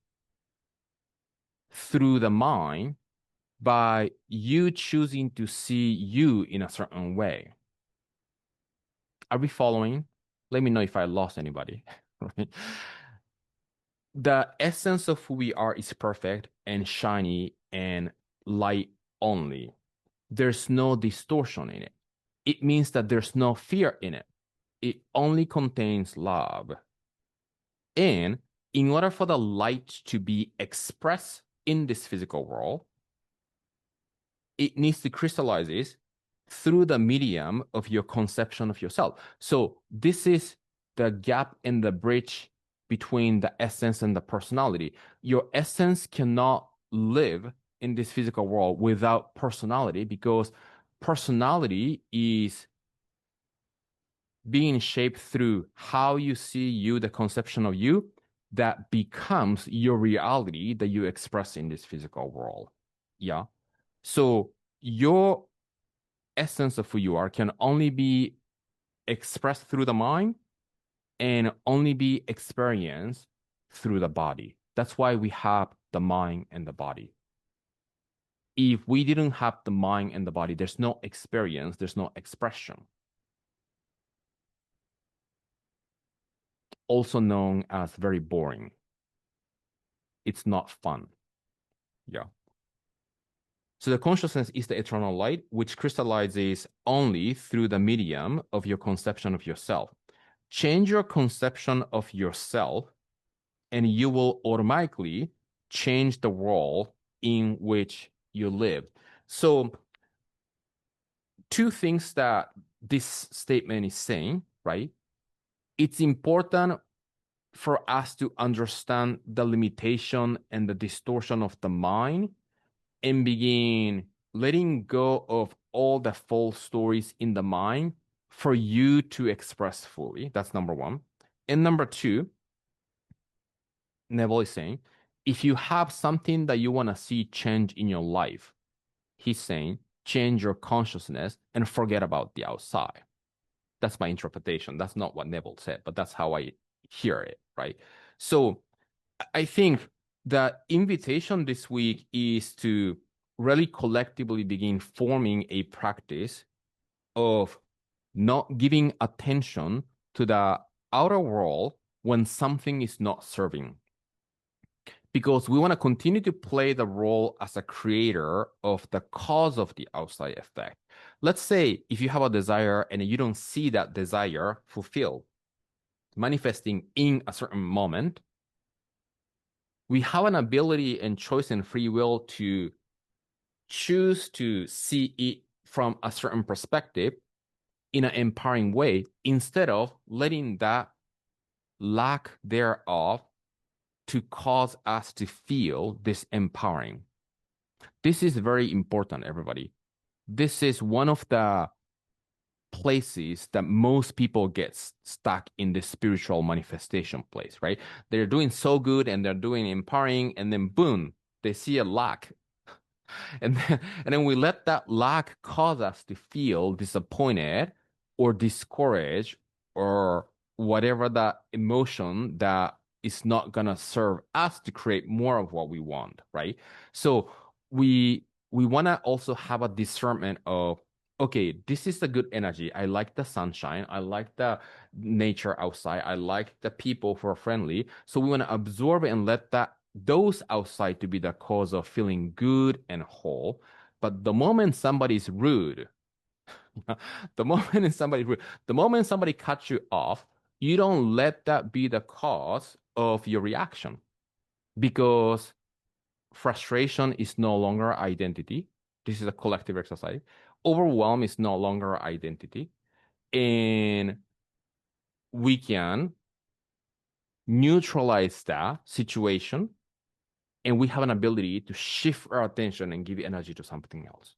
through the mind by you choosing to see you in a certain way. Are we following? Let me know if I lost anybody. Right? The essence of who we are is perfect and shiny and light only. There's no distortion in it. It means that there's no fear in it. It only contains love. And in order for the light to be expressed in this physical world, it needs to crystallize through the medium of your conception of yourself. So this is the gap in the bridge between the essence and the personality. Your essence cannot live in this physical world without personality, because personality is being shaped through how you see you, the conception of you, that becomes your reality that you express in this physical world. Yeah. So your essence of who you are can only be expressed through the mind and only be experienced through the body. That's why we have the mind and the body. If we didn't have the mind and the body, there's no experience, there's no expression. Also known as very boring. It's not fun. Yeah. So the consciousness is the eternal light, which crystallizes only through the medium of your conception of yourself. Change your conception of yourself, and you will automatically change the world in which you live. So, two things that this statement is saying, right? It's important for us to understand the limitation and the distortion of the mind and begin letting go of all the false stories in the mind for you to express fully. That's number one. And number two, Neville is saying, if you have something that you want to see change in your life, he's saying, change your consciousness and forget about the outside. That's my interpretation. That's not what Neville said, but that's how I hear it, right? So I think the invitation this week is to really collectively begin forming a practice of not giving attention to the outer world when something is not serving. Because we want to continue to play the role as a creator of the cause of the outside effect. Let's say if you have a desire and you don't see that desire fulfilled, manifesting in a certain moment, We have an ability and choice and free will to choose to see it from a certain perspective in an empowering way instead of letting that lack thereof to cause us to feel disempowering. This is very important, everybody. This is one of the places that most people get stuck in the spiritual manifestation place, right? They're doing so good and they're doing empowering, and then boom, they see a lack. And then we let that lack cause us to feel disappointed or discouraged or whatever that emotion that is not gonna serve us to create more of what we want, right? So we wanna also have a discernment of, okay, this is the good energy. I like the sunshine. I like the nature outside. I like the people who are friendly. So we want to absorb and let that those outside to be the cause of feeling good and whole. But the moment somebody's rude, the moment somebody cuts you off, you don't let that be the cause of your reaction because frustration is no longer identity. This is a collective exercise. Overwhelm is no longer identity. And we can neutralize that situation and we have an ability to shift our attention and give energy to something else,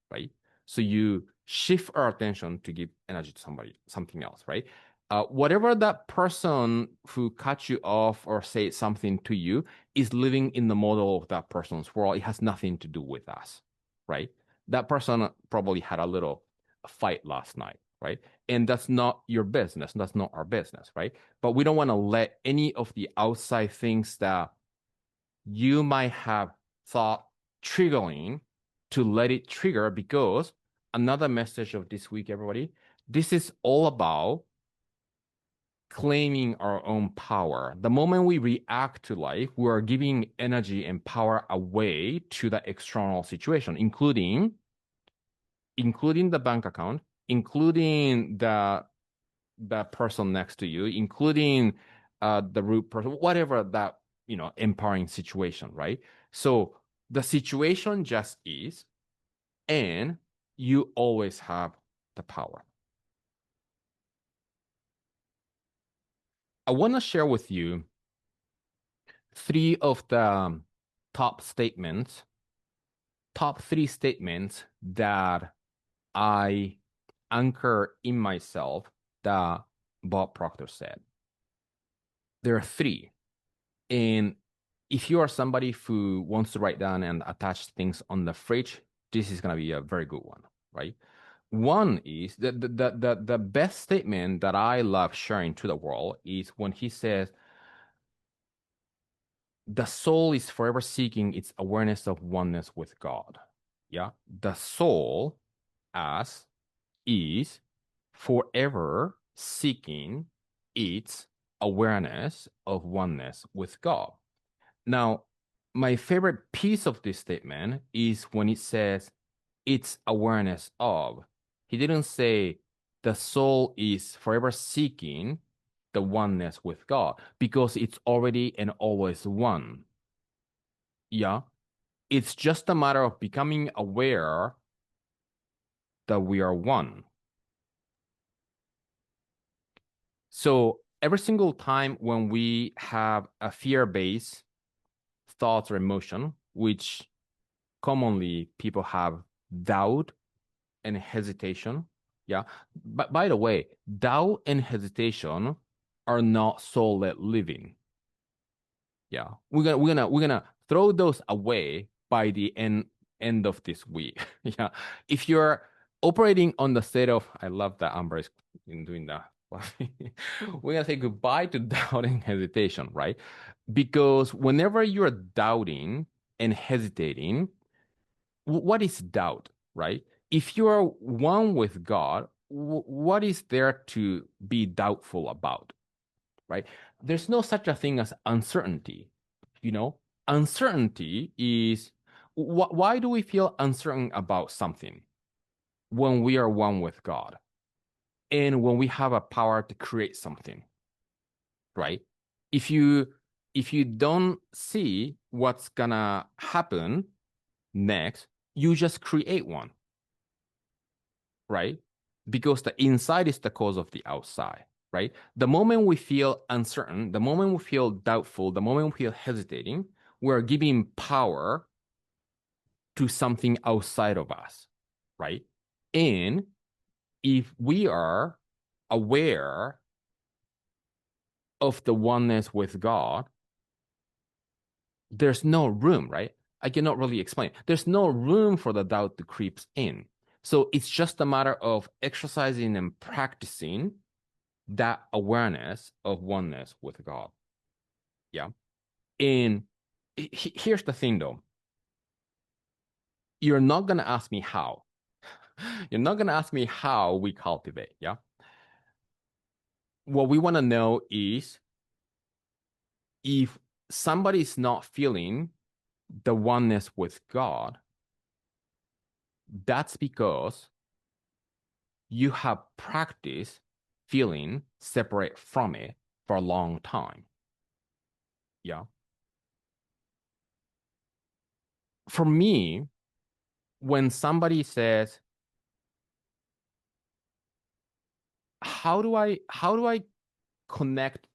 right? So you shift our attention to give energy to something else, right? Whatever that person who cut you off or say something to you is living in the model of that person's world. It has nothing to do with us, right? That person probably had a little fight last night, right? And that's not your business. That's not our business, right? But we don't want to let any of the outside things that you might have thought triggering to let it trigger, because another message of this week, everybody, this is all about claiming our own power. The moment we react to life, we are giving energy and power away to the external situation, including the bank account, including the person next to you, including the rude person, whatever that, empowering situation, right? So the situation just is, and you always have the power. I want to share with you three of the top three statements that I anchor in myself that Bob Proctor said. There are three. And if you are somebody who wants to write down and attach things on the fridge, this is going to be a very good one, right? One is the best statement that I love sharing to the world is when he says, the soul is forever seeking its awareness of oneness with God. Yeah. The soul as is forever seeking its awareness of oneness with God. Now, my favorite piece of this statement is when it says its awareness of. He didn't say the soul is forever seeking the oneness with God because it's already and always one. Yeah. It's just a matter of becoming aware that we are one. So every single time when we have a fear-based thoughts or emotion, which commonly people have doubt and hesitation. Yeah. But by the way, doubt and hesitation are not soul-led living. Yeah. We're gonna throw those away by the end of this week. Yeah. If you're operating on the state of, I love that Amber is in doing that. We're gonna say goodbye to doubt and hesitation, right? Because whenever you're doubting and hesitating, what is doubt, right? If you are one with God, what is there to be doubtful about, right? There's no such a thing as uncertainty. You know, uncertainty is why do we feel uncertain about something when we are one with God and when we have a power to create something, right? If you if you don't see what's gonna happen next, you just create one, right? Because the inside is the cause of the outside, right? The moment we feel uncertain, the moment we feel doubtful, the moment we feel hesitating, we're giving power to something outside of us, right? And if we are aware of the oneness with God, there's no room, right? I cannot really explain. There's no room for the doubt to creep in. So it's just a matter of exercising and practicing that awareness of oneness with God. Yeah. And here's the thing though. You're not going to ask me how. You're not going to ask me how we cultivate. Yeah. What we want to know is if somebody is not feeling the oneness with God, that's because you have practiced feeling separate from it for a long time. Yeah. For me, when somebody says, how do I connect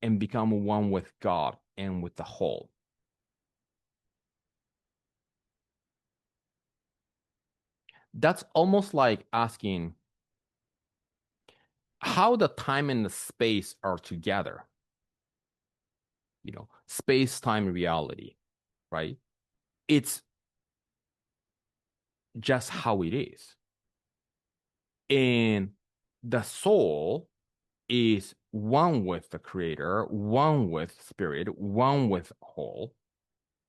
and become one with God and with the whole? That's almost like asking how the time and the space are together. Space-time reality, right? It's just how it is. And the soul is one with the creator, one with spirit, one with whole.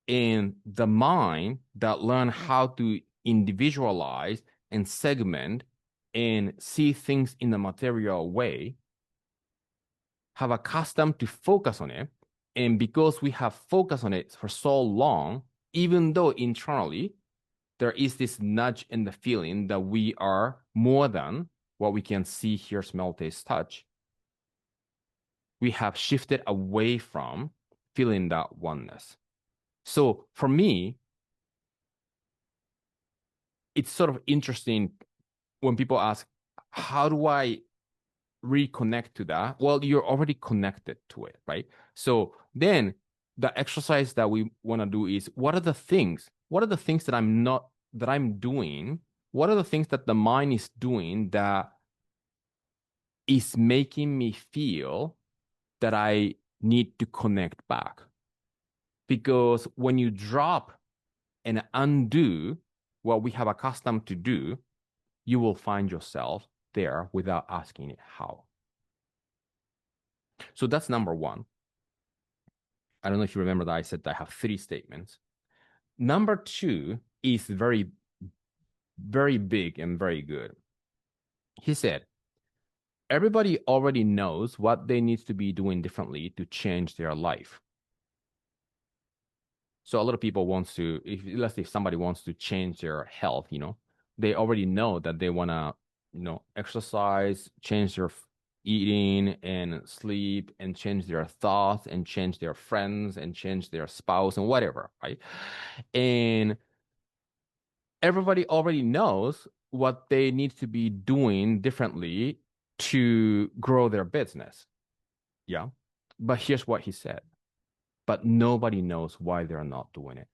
And the mind that learn how to individualize and segment and see things in a material way have accustomed to focus on it. And because we have focused on it for so long, even though internally there is this nudge in the feeling that we are more than what we can see, hear, smell, taste, touch, we have shifted away from feeling that oneness. So for me, it's sort of interesting when people ask, how do I reconnect to that? Well, you're already connected to it, right? So then the exercise that we want to do is what are the things? What are the things that I'm doing? What are the things that the mind is doing that is making me feel that I need to connect back? Because when you drop and undo what we have accustomed to do, you will find yourself there without asking it how. So that's number one. I don't know if you remember that I said I have 3 statements. Number 2 is very, very big and very good. He said, everybody already knows what they need to be doing differently to change their life. So a lot of people wants to, let's say if somebody wants to change their health, they already know that they want to, exercise, change their eating and sleep and change their thoughts and change their friends and change their spouse and whatever, right? And everybody already knows what they need to be doing differently to grow their business. Yeah. But here's what he said. But nobody knows why they're not doing it.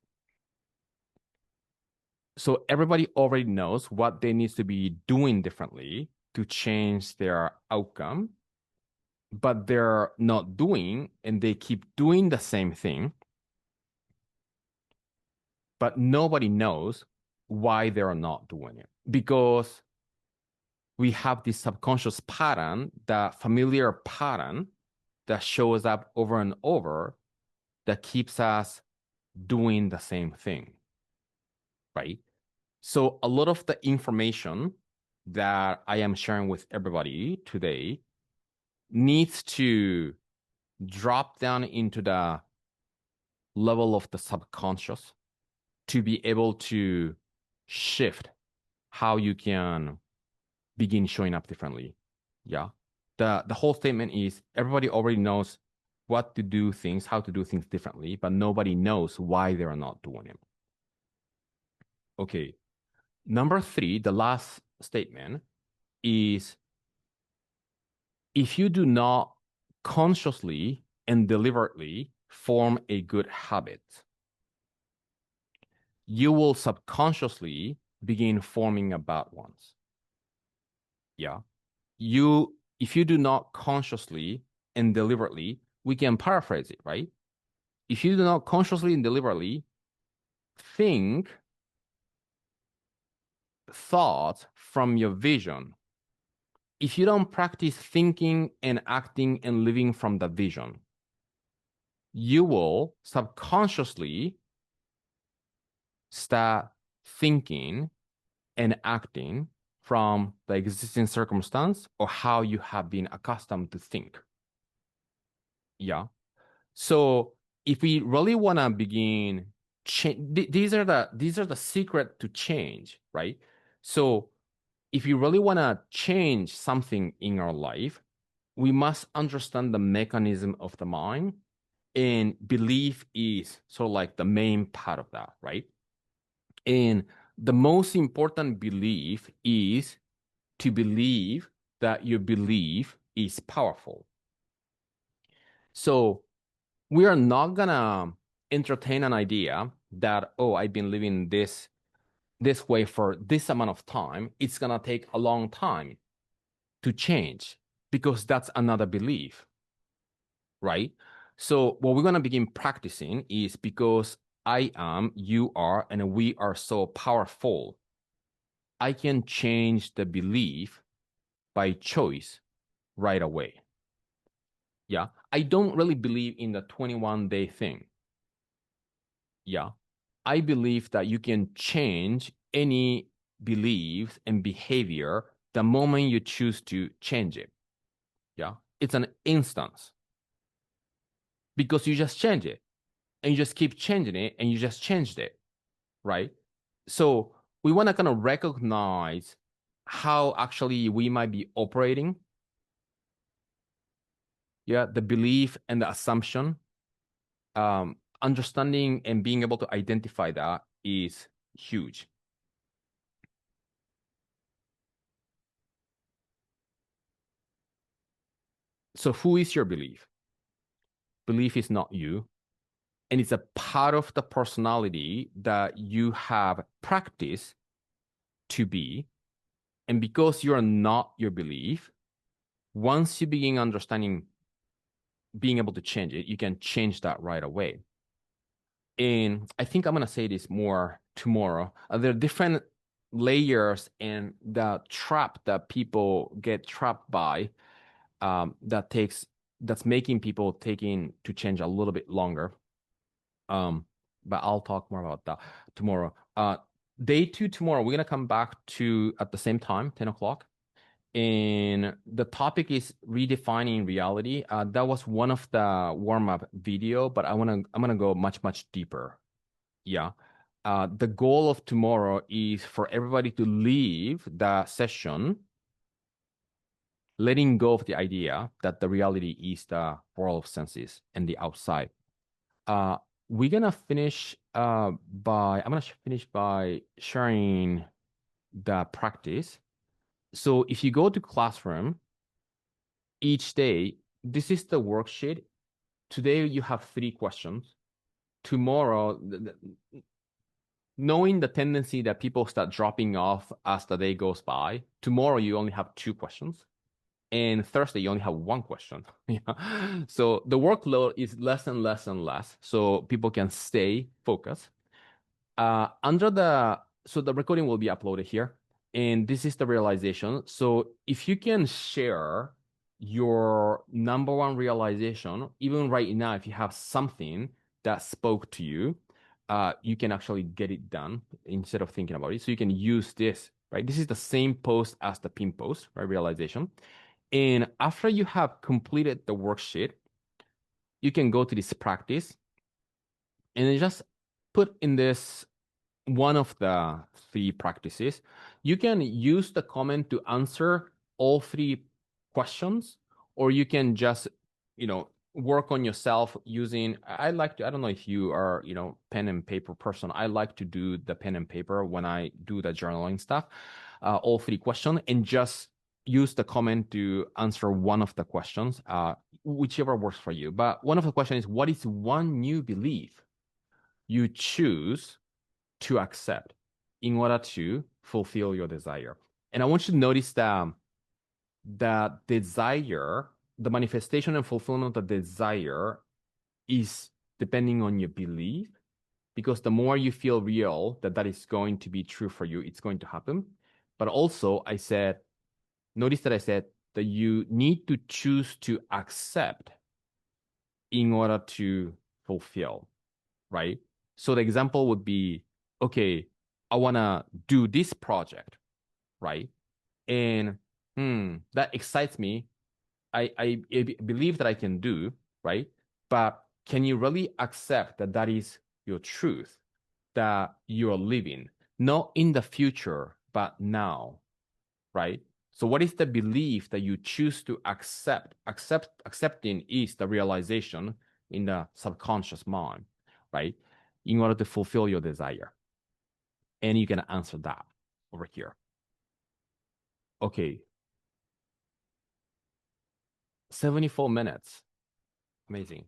So everybody already knows what they need to be doing differently to change their outcome, but they're not doing and they keep doing the same thing. But nobody knows why they're not doing it because we have this subconscious pattern, the familiar pattern that shows up over and over that keeps us doing the same thing, right? So a lot of the information that I am sharing with everybody today needs to drop down into the level of the subconscious to be able to shift how you can begin showing up differently. Yeah. The whole statement is everybody already knows what to do things, how to do things differently, but nobody knows why they're not doing it. Okay. Number 3, the last statement is if you do not consciously and deliberately form a good habit, you will subconsciously begin forming a bad ones. Yeah. If you do not consciously and deliberately, we can paraphrase it, right? If you do not consciously and deliberately think thoughts from your vision, if you don't practice thinking and acting and living from the vision, you will subconsciously start thinking and acting from the existing circumstance or how you have been accustomed to think. Yeah. So if we really want to begin these are the secret to change, right? So if you really want to change something in our life, we must understand the mechanism of the mind, and belief is sort of like the main part of that, right? And the most important belief is to believe that your belief is powerful. So we are not gonna entertain an idea that, oh, I've been living this way for this amount of time. It's gonna take a long time to change because that's another belief, right? So what we're gonna begin practicing is because I am, you are, and we are so powerful, I can change the belief by choice right away. Yeah. I don't really believe in the 21-day thing. Yeah. I believe that you can change any beliefs and behavior the moment you choose to change it. Yeah. It's an instance because you just change it and you just keep changing it and you just changed it. Right. So we want to kind of recognize how actually we might be operating. Yeah. The belief and the assumption. Understanding and being able to identify that is huge. So who is your belief? Belief is not you. And it's a part of the personality that you have practiced to be. And because you're not your belief, once you begin understanding, being able to change it, you can change that right away. And I think I'm going to say this more tomorrow. There are different layers and the trap that people get trapped by that's making people taking to change a little bit longer. But I'll talk more about that tomorrow. Day 2 tomorrow, we're gonna come back to at the same time, 10 o'clock. And the topic is redefining reality. That was one of the warm-up video, but I'm gonna go much, much deeper. Yeah. The goal of tomorrow is for everybody to leave the session letting go of the idea that the reality is the world of senses and the outside. Uh, we're gonna finish I'm gonna finish by sharing the practice. So if you go to classroom each day, this is the worksheet. Today you have 3 questions. Tomorrow, knowing the tendency that people start dropping off as the day goes by, tomorrow you only have 2 questions. And Thursday, you only have 1 question. Yeah. So the workload is less and less and less, so people can stay focused. So the recording will be uploaded here, and this is the realization. So if you can share your number one realization, even right now, if you have something that spoke to you, you can actually get it done instead of thinking about it. So you can use this, right? This is the same post as the pin post, right? Realization. And after you have completed the worksheet, you can go to this practice and then just put in this one of the 3 practices. You can use the comment to answer all 3 questions, or you can just, work on yourself using, I like to, I don't know if you are, pen and paper person. I like to do the pen and paper when I do the journaling stuff, all three questions, and just use the comment to answer one of the questions, whichever works for you. But one of the questions is, what is one new belief you choose to accept in order to fulfill your desire? And I want you to notice that desire, the manifestation and fulfillment of the desire is depending on your belief, because the more you feel real that that is going to be true for you, it's going to happen. But also, notice that I said that you need to choose to accept in order to fulfill, right? So the example would be, okay, I want to do this project, right? And that excites me. I believe that I can do, right? But can you really accept that that is your truth, that you are living, not in the future, but now, right? So what is the belief that you choose to accept? Accepting is the realization in the subconscious mind, right? In order to fulfill your desire. And you can answer that over here. Okay, 74 minutes. Amazing.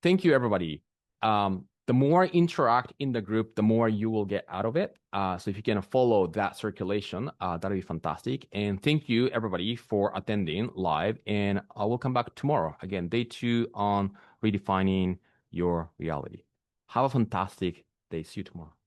Thank you, everybody. The more interact in the group, the more you will get out of it. So if you can follow that circulation, that'll be fantastic. And thank you, everybody, for attending live. And I will come back tomorrow. Again, day 2 on redefining your reality. Have a fantastic day. See you tomorrow.